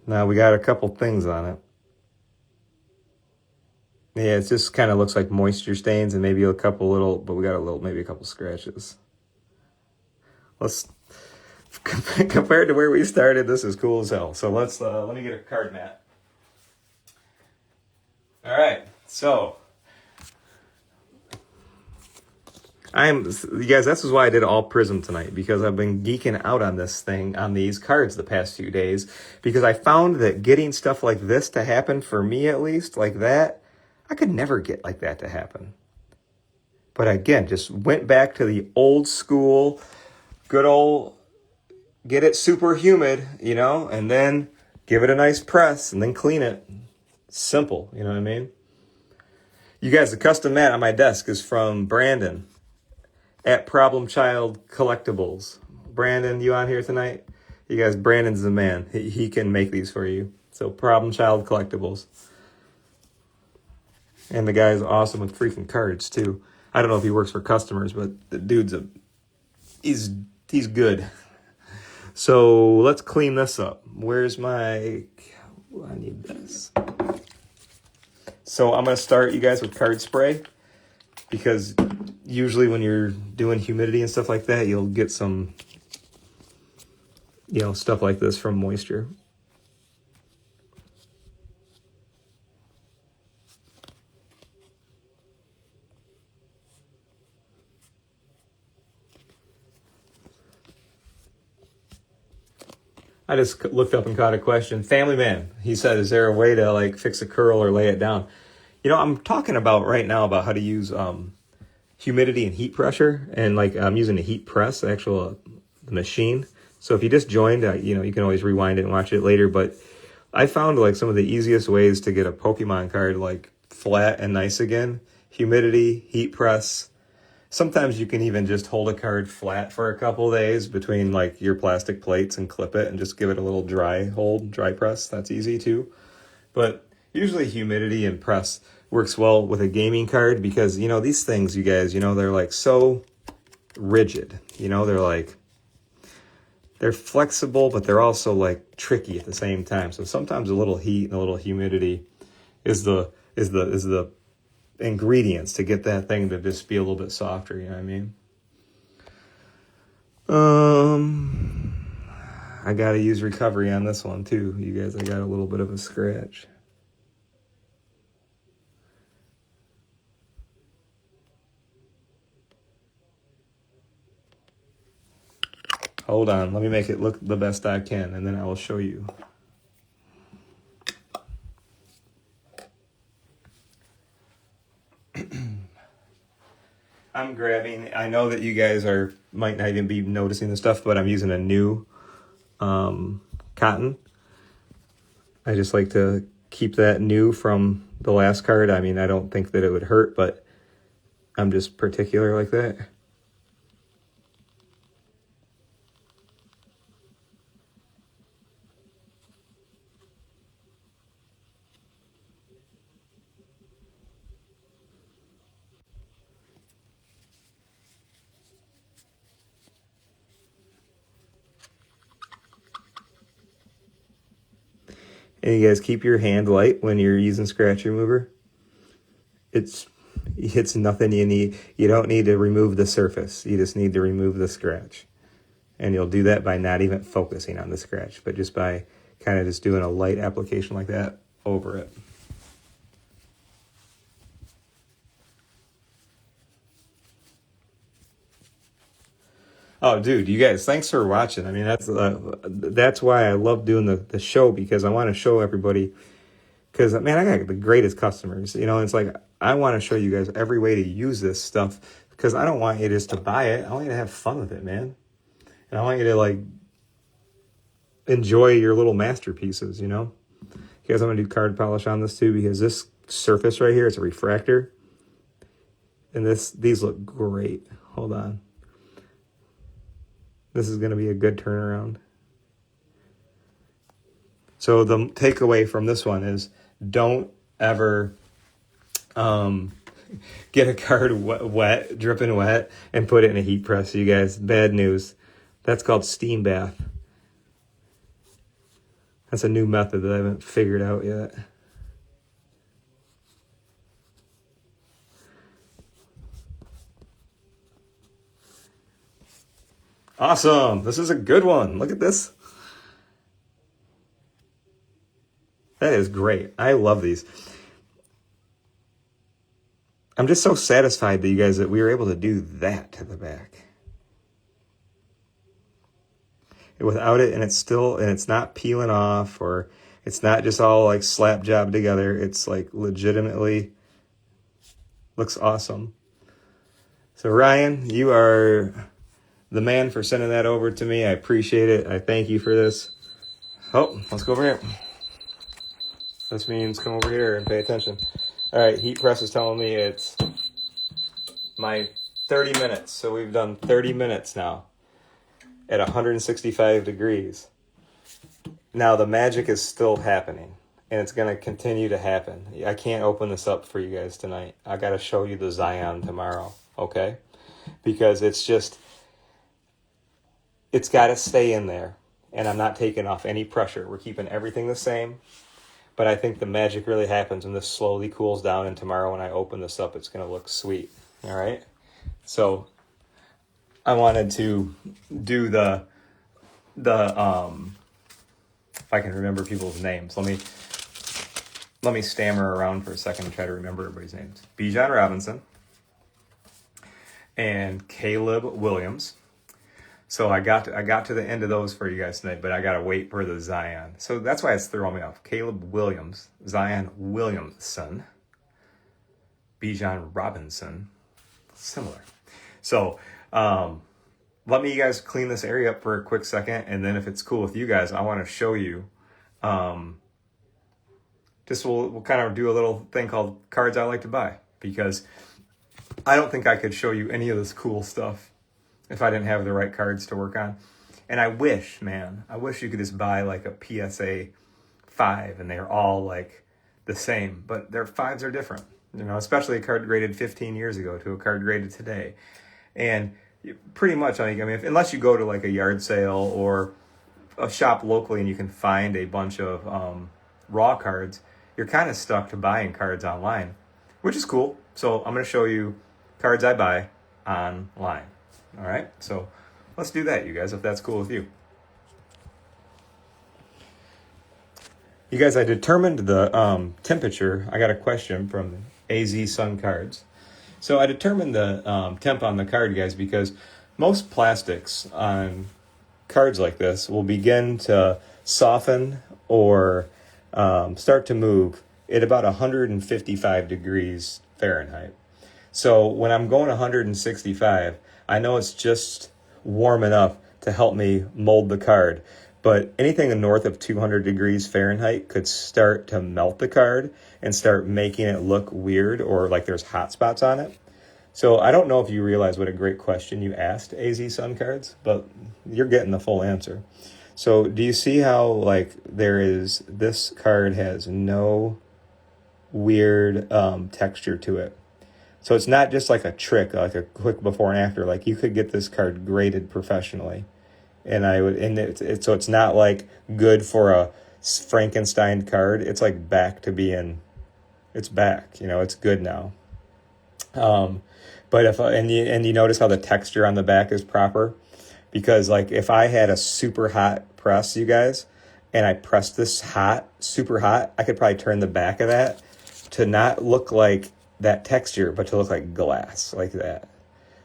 we got a couple things on it. Yeah, it just kind of looks like moisture stains and maybe a couple maybe a couple scratches. Compared to where we started, this is cool as hell. So let me get a card mat. All right, so you guys, this is why I did all Prizm tonight, because I've been geeking out on this thing, on these cards the past few days, because I found that getting stuff like this to happen, for me at least, like that, I could never get like that to happen. But again, just went back to the old school, good old, get it super humid, and then give it a nice press, and then clean it. Simple, you know what I mean? You guys, the custom mat on my desk is from Brandon at Problem Child Collectibles. Brandon, you on here tonight? You guys, Brandon's the man. He can make these for you. So Problem Child Collectibles. And the guy's awesome with freaking cards too. I don't know if he works for customers, but the dude's he's good. So let's clean this up. Where's I need this. So I'm going to start, you guys, with card spray, because usually when you're doing humidity and stuff like that, you'll get some, stuff like this from moisture. I just looked up and caught a question. Family Man, he said, is there a way to like fix a curl or lay it down? I'm talking about right now about how to use humidity and heat pressure, and like I'm using a heat press, the machine. So if you just joined, you can always rewind it and watch it later. But I found like some of the easiest ways to get a Pokemon card like flat and nice again. Humidity, heat press. Sometimes you can even just hold a card flat for a couple days between like your plastic plates and clip it and just give it a little dry press. That's easy too. But usually humidity and press works well with a gaming card because, these things, you guys, they're like so rigid. They're flexible, but they're also like tricky at the same time. So sometimes a little heat and a little humidity is the ingredients to get that thing to just be a little bit softer, you know what I mean? I gotta use recovery on this one too, you guys. I got a little bit of a scratch. Hold on, let me make it look the best I can, and then I will show you. I'm grabbing, I know that you guys might not even be noticing the stuff, but I'm using a new cotton. I just like to keep that new from the last card. I mean, I don't think that it would hurt, but I'm just particular like that. And you guys keep your hand light when you're using scratch remover. It's nothing you need. You don't need to remove the surface. You just need to remove the scratch. And you'll do that by not even focusing on the scratch, but just by kind of just doing a light application like that over it. Oh, dude, you guys, thanks for watching. I mean, that's why I love doing the show, because I want to show everybody, because, man, I got the greatest customers. It's like I want to show you guys every way to use this stuff, because I don't want you just to buy it. I want you to have fun with it, man. And I want you to, like, enjoy your little masterpieces, You guys, I'm going to do card polish on this, too, because this surface right here, it's a refractor. And these look great. Hold on. This is going to be a good turnaround. So the takeaway from this one is don't ever get a card wet, dripping wet, and put it in a heat press, you guys. Bad news. That's called steam bath. That's a new method that I haven't figured out yet. Awesome. This is a good one. Look at this. That is great. I love these. I'm just so satisfied that you guys, that we were able to do that to the back. Without it, and it's not peeling off, or it's not just all like slap job together. It's like legitimately looks awesome. So Ryan, you are the man for sending that over to me. I appreciate it. I thank you for this. Oh, let's go over here. This means come over here and pay attention. All right, heat press is telling me it's my 30 minutes. So we've done 30 minutes now at 165 degrees. Now the magic is still happening, and it's going to continue to happen. I can't open this up for you guys tonight. I got to show you the Zion tomorrow, okay? Because it's got to stay in there, and I'm not taking off any pressure. We're keeping everything the same, but I think the magic really happens when this slowly cools down, and tomorrow when I open this up, it's going to look sweet, all right? So I wanted to do the if I can remember people's names. Let me stammer around for a second and try to remember everybody's names. Bijan Robinson and Caleb Williams. So I got to the end of those for you guys tonight, but I gotta wait for the Zion. So that's why it's throwing me off. Caleb Williams, Zion Williamson, Bijan Robinson, similar. So let me you guys clean this area up for a quick second, and then if it's cool with you guys, I want to show you. We'll kind of do a little thing called cards I like to buy, because I don't think I could show you any of this cool stuff if I didn't have the right cards to work on. And I wish you could just buy like a PSA 5 and they're all like the same, but their 5s are different, you know, especially a card graded 15 years ago to a card graded today. And pretty much, I mean, unless you go to like a yard sale or a shop locally and you can find a bunch of raw cards, you're kind of stuck to buying cards online, which is cool. So I'm going to show you cards I buy online. All right, so let's do that, you guys, if that's cool with you. You guys, I determined the temperature. I got a question from AZ Sun Cards. So I determined the temp on the card, guys, because most plastics on cards like this will begin to soften or start to move at about 155 degrees Fahrenheit. So when I'm going 165, I know it's just warm enough to help me mold the card. But anything north of 200 degrees Fahrenheit could start to melt the card and start making it look weird or like there's hot spots on it. So I don't know if you realize what a great question you asked, AZ Sun Cards, but you're getting the full answer. So do you see how like this card has no weird texture to it? So it's not just like a trick, like a quick before and after. Like you could get this card graded professionally. So it's not like good for a Frankenstein card. It's like back to being, it's back, you know, it's good now. But you notice how the texture on the back is proper, because like if I had a super hot press, you guys, and I pressed this super hot, I could probably turn the back of that to not look like that texture, but to look like glass like that.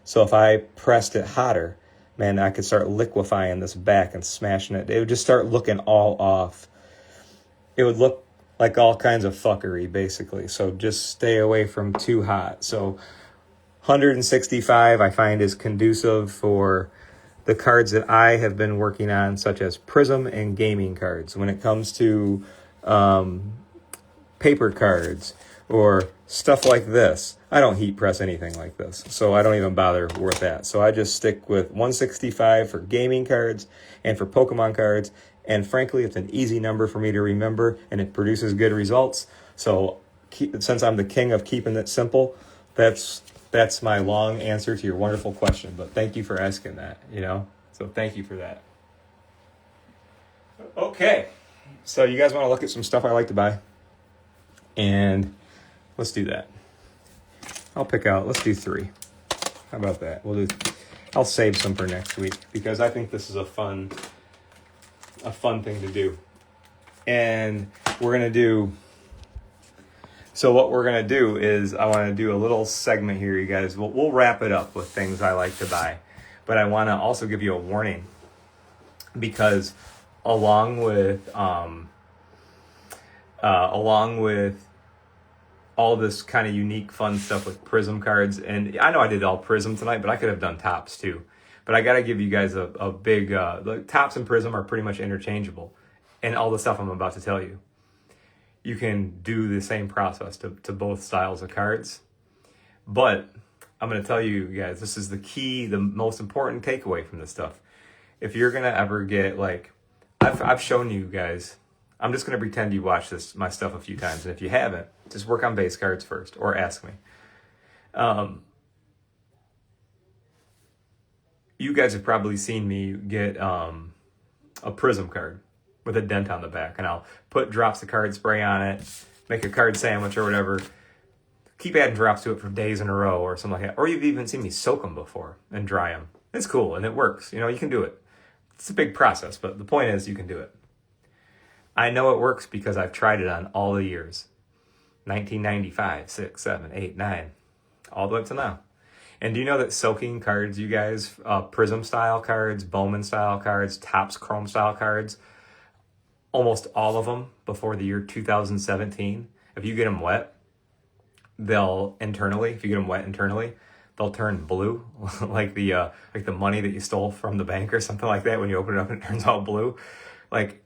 So if I pressed it hotter, man, I could start liquefying this back and smashing it. It would just start looking all off. It would look like all kinds of fuckery, basically. So just stay away from too hot. So 165 I find is conducive for the cards that I have been working on, such as Prizm and gaming cards. When it comes to paper cards or stuff like this, I don't heat press anything like this, so I don't even bother with that. So I just stick with 165 for gaming cards and for Pokemon cards, and frankly, it's an easy number for me to remember, and it produces good results. So since I'm the king of keeping it simple, that's my long answer to your wonderful question. But thank you for asking that, you know? So thank you for that. Okay, so you guys want to look at some stuff I like to buy? And let's do that. Let's do 3. How about that? I'll save some for next week, because I think this is a fun thing to do. And what we're going to do is I want to do a little segment here, you guys. We'll wrap it up with things I like to buy. But I want to also give you a warning, because along with all this kind of unique, fun stuff with Prizm cards. And I know I did all Prizm tonight, but I could have done Topps too. But I got to give you guys a big, the Topps and Prizm are pretty much interchangeable. And all the stuff I'm about to tell you, you can do the same process to both styles of cards. But I'm going to tell you guys, this is the key, the most important takeaway from this stuff. If you're going to ever get, like, I've shown you guys, I'm just going to pretend you watched my stuff a few times. And if you haven't, just work on base cards first or ask me. You guys have probably seen me get a Prizm card with a dent on the back. And I'll put drops of card spray on it, make a card sandwich or whatever, keep adding drops to it for days in a row or something like that. Or you've even seen me soak them before and dry them. It's cool and it works. You know, you can do it. It's a big process, but the point is you can do it. I know it works because I've tried it on all the years. 1995, 6, 7, 8, 9, all the way up to now. And do you know that soaking cards, you guys, Prizm style cards, Bowman style cards, Topps Chrome style cards, almost all of them before the year 2017, if you get them wet, they'll turn blue, like the money that you stole from the bank or something like that. When you open it up and it turns all blue. Like,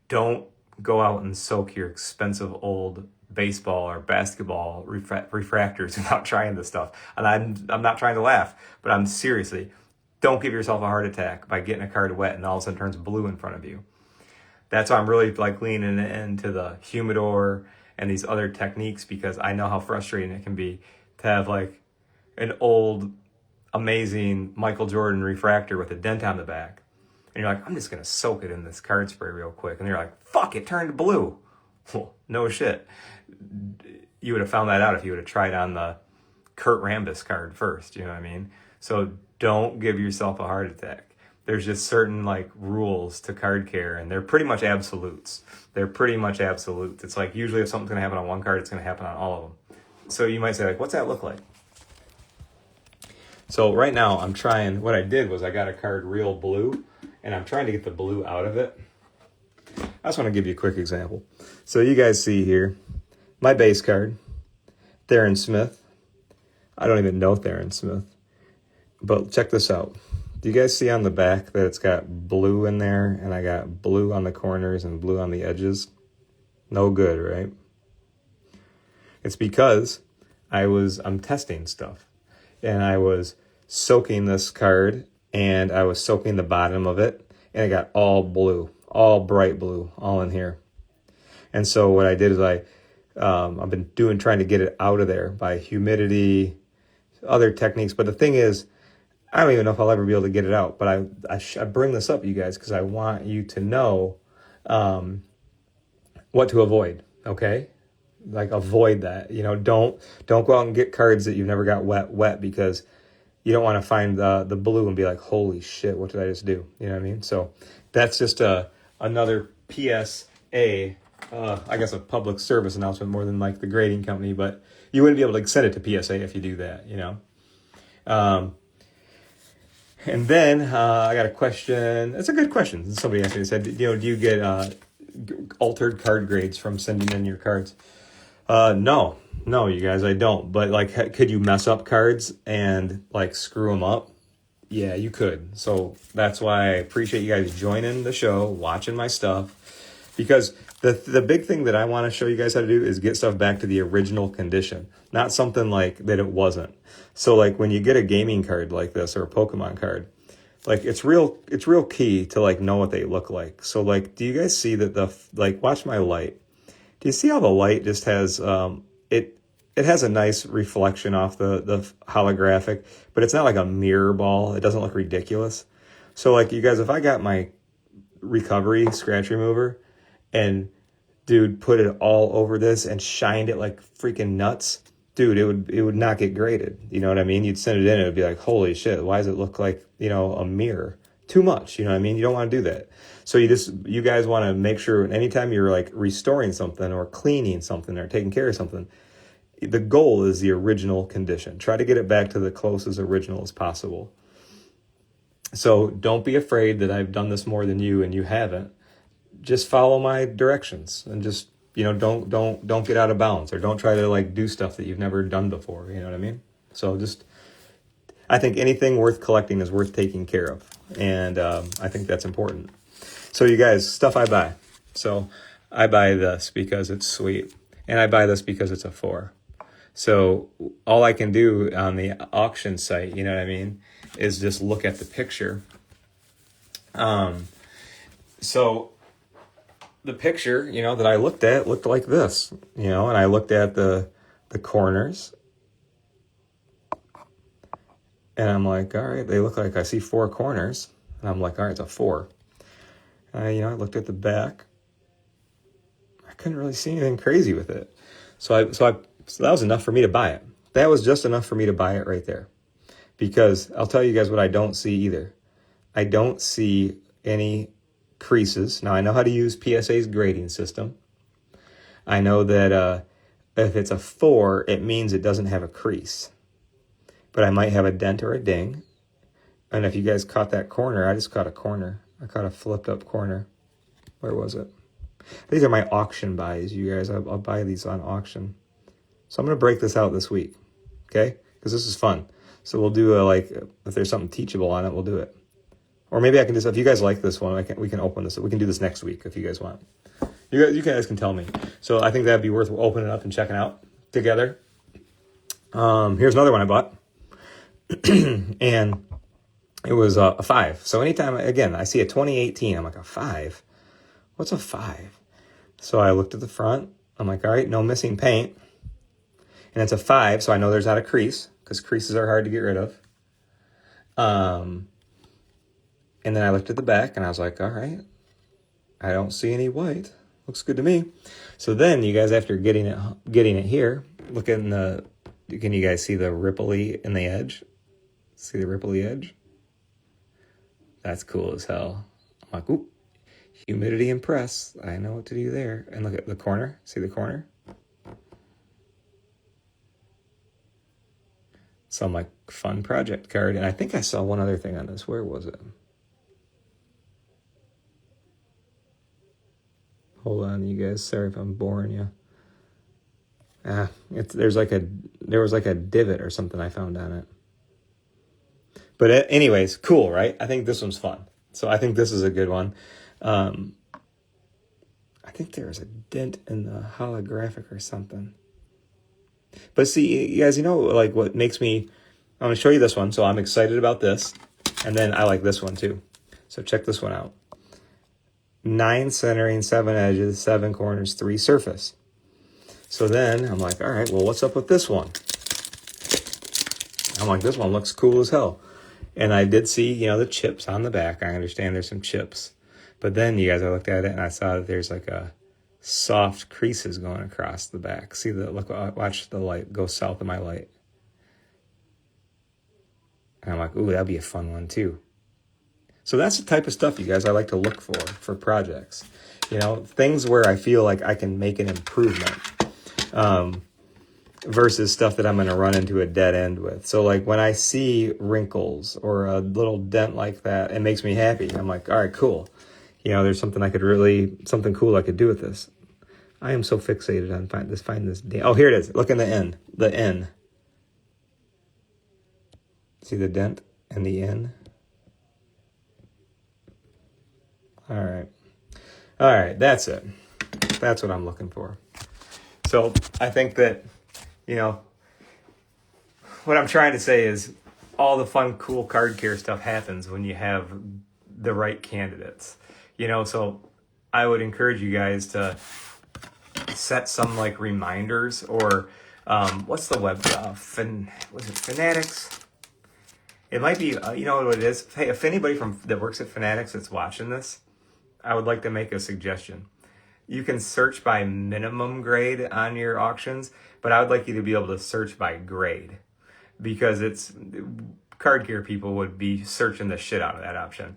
don't go out and soak your expensive old baseball or basketball refractors without trying this stuff. And I'm not trying to laugh, but I'm seriously, don't give yourself a heart attack by getting a card wet and all of a sudden turns blue in front of you. That's why I'm really like leaning into the humidor and these other techniques, because I know how frustrating it can be to have like an old, amazing Michael Jordan refractor with a dent on the back. And you're like, I'm just going to soak it in this card spray real quick. And you're like, fuck, it turned blue. Well, no shit. You would have found that out if you would have tried on the Kurt Rambis card first. You know what I mean? So don't give yourself a heart attack. There's just certain like rules to card care, and they're pretty much absolutes. It's like usually if something's going to happen on one card, it's going to happen on all of them. So you might say, like, what's that look like? So right now what I did was I got a card real blue, and I'm trying to get the blue out of it. I just want to give you a quick example. So you guys see here, my base card, Theron Smith. I don't even know Theron Smith, but check this out. Do you guys see on the back that it's got blue in there, and I got blue on the corners and blue on the edges? No good, right? It's because I'm testing stuff, and I was soaking this card, and I was soaking the bottom of it, and it got all blue, all bright blue, all in here. And so what I did is I've been trying to get it out of there by humidity, other techniques. But the thing is, I don't even know if I'll ever be able to get it out. But I bring this up, you guys, because I want you to know what to avoid. Okay, like avoid that. You know, don't go out and get cards that you've never got wet because you don't want to find the blue and be like, holy shit, what did I just do? You know what I mean? So that's just another PSA. I guess a public service announcement more than like the grading company, but you wouldn't be able to send it to PSA if you do that, you know. And then I got a question. It's a good question. Somebody asked me, they said, do you get altered card grades from sending in your cards? No, you guys, I don't. But like, could you mess up cards and like screw them up? Yeah, you could. So that's why I appreciate you guys joining the show, watching my stuff, because the big thing that I want to show you guys how to do is get stuff back to the original condition, not something like that it wasn't. So like when you get a gaming card like this or a Pokemon card, like it's real key to like know what they look like. So like, do you guys see that watch my light? Do you see how the light just has it has a nice reflection off the holographic, but it's not like a mirror ball. It doesn't look ridiculous. So like you guys, if I got my recovery scratch remover and dude put it all over this and shined it like freaking nuts, dude, it would not get graded. You know what I mean? You'd send it in and it would be like, holy shit, why does it look like, you know, a mirror? Too much, you know what I mean? You don't want to do that. So you guys want to make sure anytime you're like restoring something or cleaning something or taking care of something, the goal is the original condition. Try to get it back to the closest original as possible. So don't be afraid that I've done this more than you and you haven't. Just follow my directions and just, you know, don't get out of bounds or don't try to like do stuff that you've never done before. You know what I mean? So I think anything worth collecting is worth taking care of. And I think that's important. So you guys, stuff I buy. So I buy this because it's sweet. And I buy this because it's a 4. So all I can do on the auction site, you know what I mean, is just look at the picture. So the picture, you know, that I looked at looked like this, you know, and I looked at the corners. And I'm like, all right, they look like I see 4 corners. And I'm like, all right, it's a 4. You know, I looked at the back. I couldn't really see anything crazy with it. So I So that was enough for me to buy it. That was just enough for me to buy it right there. Because I'll tell you guys what I don't see either. I don't see any creases. Now, I know how to use PSA's grading system. I know that if it's a 4, it means it doesn't have a crease. But I might have a dent or a ding. And if you guys caught that corner, I just caught a corner. I caught a flipped up corner. Where was it? These are my auction buys, you guys. I'll buy these on auction. So I'm going to break this out this week, okay? Because this is fun. So we'll do if there's something teachable on it, we'll do it. Or maybe I can just, if you guys like this one, we can open this. We can do this next week if you guys want. You guys can tell me. So I think that'd be worth opening up and checking out together. Here's another one I bought. And it was a 5. So anytime, again, I see a 2018, I'm like, a 5? What's a 5? So I looked at the front. I'm like, all right, no missing paint. And it's a 5, so I know there's not a crease, because creases are hard to get rid of. And then I looked at the back, and I was like, all right, I don't see any white. Looks good to me. So then you guys, after getting it here, look in the, can you guys see the ripply in the edge? See the ripply edge? That's cool as hell. I'm like, oop, humidity and press. I know what to do there. And look at the corner. See the corner? Some like fun project card. And I think I saw one other thing on this. Where was it? Hold on, you guys. Sorry if I'm boring you. There was like a divot or something I found on it. But anyways, cool, right? I think this one's fun. So I think this is a good one. I think there was a dent in the holographic or something. But see, you guys, you know, like what makes me, I'm going to show you this one. So I'm excited about this. And then I like this one too. So check this one out. 9 centering, 7 edges, 7 corners, 3 surface. So then I'm like, all right, well, what's up with this one? I'm like, this one looks cool as hell. And I did see, you know, the chips on the back. I understand there's some chips. But then, you guys, I looked at it and I saw that there's like a soft creases going across the back. See the, look, watch the light go south of my light. And I'm like, ooh, that'd be a fun one too. So that's the type of stuff, you guys, I like to look for projects. You know, things where I feel like I can make an improvement. Versus stuff that I'm going to run into a dead end with. So like when I see wrinkles or a little dent like that, it makes me happy. I'm like, all right, cool. You know, there's something something cool I could do with this. I am so fixated on finding this. Oh, here it is. Look in the N. See the dent and the N? All right, that's it. That's what I'm looking for. So I think that, you know, what I'm trying to say is all the fun, cool card care stuff happens when you have the right candidates. You know, so I would encourage you guys to set some like reminders or what's the web? Was it Fanatics? It might be, you know what it is? Hey, if anybody that works at Fanatics that's watching this, I would like to make a suggestion. You can search by minimum grade on your auctions, but I would like you to be able to search by grade because card gear people would be searching the shit out of that option.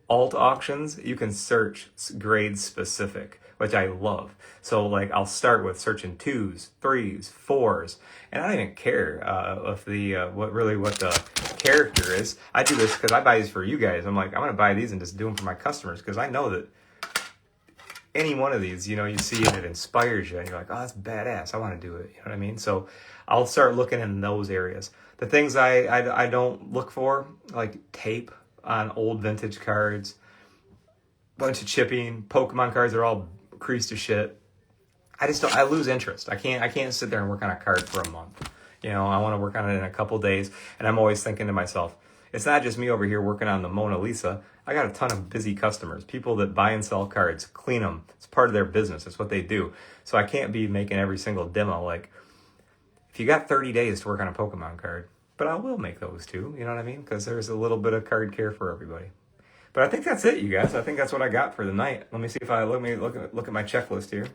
Alt auctions, you can search grade specific, which I love. So like I'll start with searching 2s, 3s, 4s, and I don't even care if what the character is. I do this because I buy these for you guys. I'm like, I'm gonna buy these and just do them for my customers because I know that any one of these, you know, you see it, it inspires you and you're like, oh, that's badass. I want to do it. You know what I mean? So I'll start looking in those areas. The things I don't look for, like tape on old vintage cards, bunch of chipping, Pokemon cards are all creased to shit. I lose interest. I can't sit there and work on a card for a month. You know, I want to work on it in a couple days. And I'm always thinking to myself, it's not just me over here working on the Mona Lisa. I got a ton of busy customers, people that buy and sell cards, clean them. It's part of their business. It's what they do. So I can't be making every single demo. Like, if you got 30 days to work on a Pokemon card, but I will make those too. You know what I mean? Because there's a little bit of card care for everybody. But I think that's it, you guys. I think that's what I got for the night. Let me see if I look at my checklist here.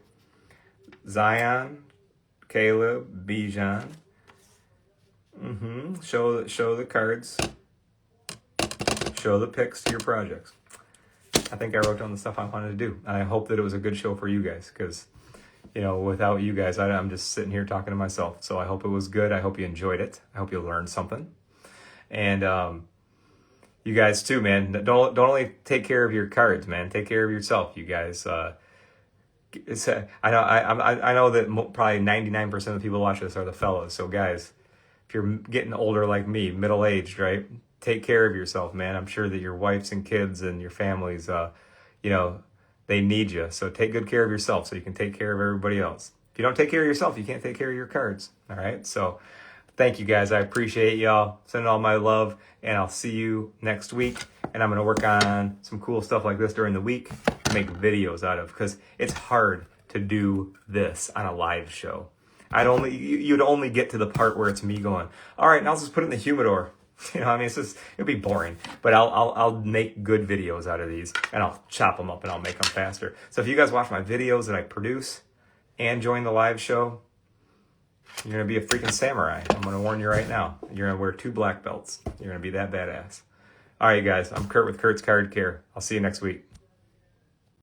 Zion, Caleb, Bijan. Show the cards. Show the pics to your projects. I think I wrote down the stuff I wanted to do. And I hope that it was a good show for you guys, because, you know, without you guys, I'm just sitting here talking to myself. So I hope it was good. I hope you enjoyed it. I hope you learned something. And you guys too, man. Don't only take care of your cards, man. Take care of yourself, you guys. I know that probably 99% of the people watch this are the fellas. So guys, if you're getting older like me, middle-aged, right? Take care of yourself, man. I'm sure that your wives and kids and your families, you know, they need you. So take good care of yourself so you can take care of everybody else. If you don't take care of yourself, you can't take care of your cards. All right. So thank you guys. I appreciate y'all. Sending all my love, and I'll see you next week. And I'm going to work on some cool stuff like this during the week to make videos out of, because it's hard to do this on a live show. You'd only get to the part where it's me going, all right, now let's just put it in the humidor. You know, I mean, it'd be boring, but I'll make good videos out of these, and I'll chop them up and I'll make them faster. So if you guys watch my videos that I produce and join the live show, you're going to be a freaking samurai. I'm going to warn you right now. You're going to wear 2 black belts. You're going to be that badass. All right, guys, I'm Kurt with Kurt's Card Care. I'll see you next week.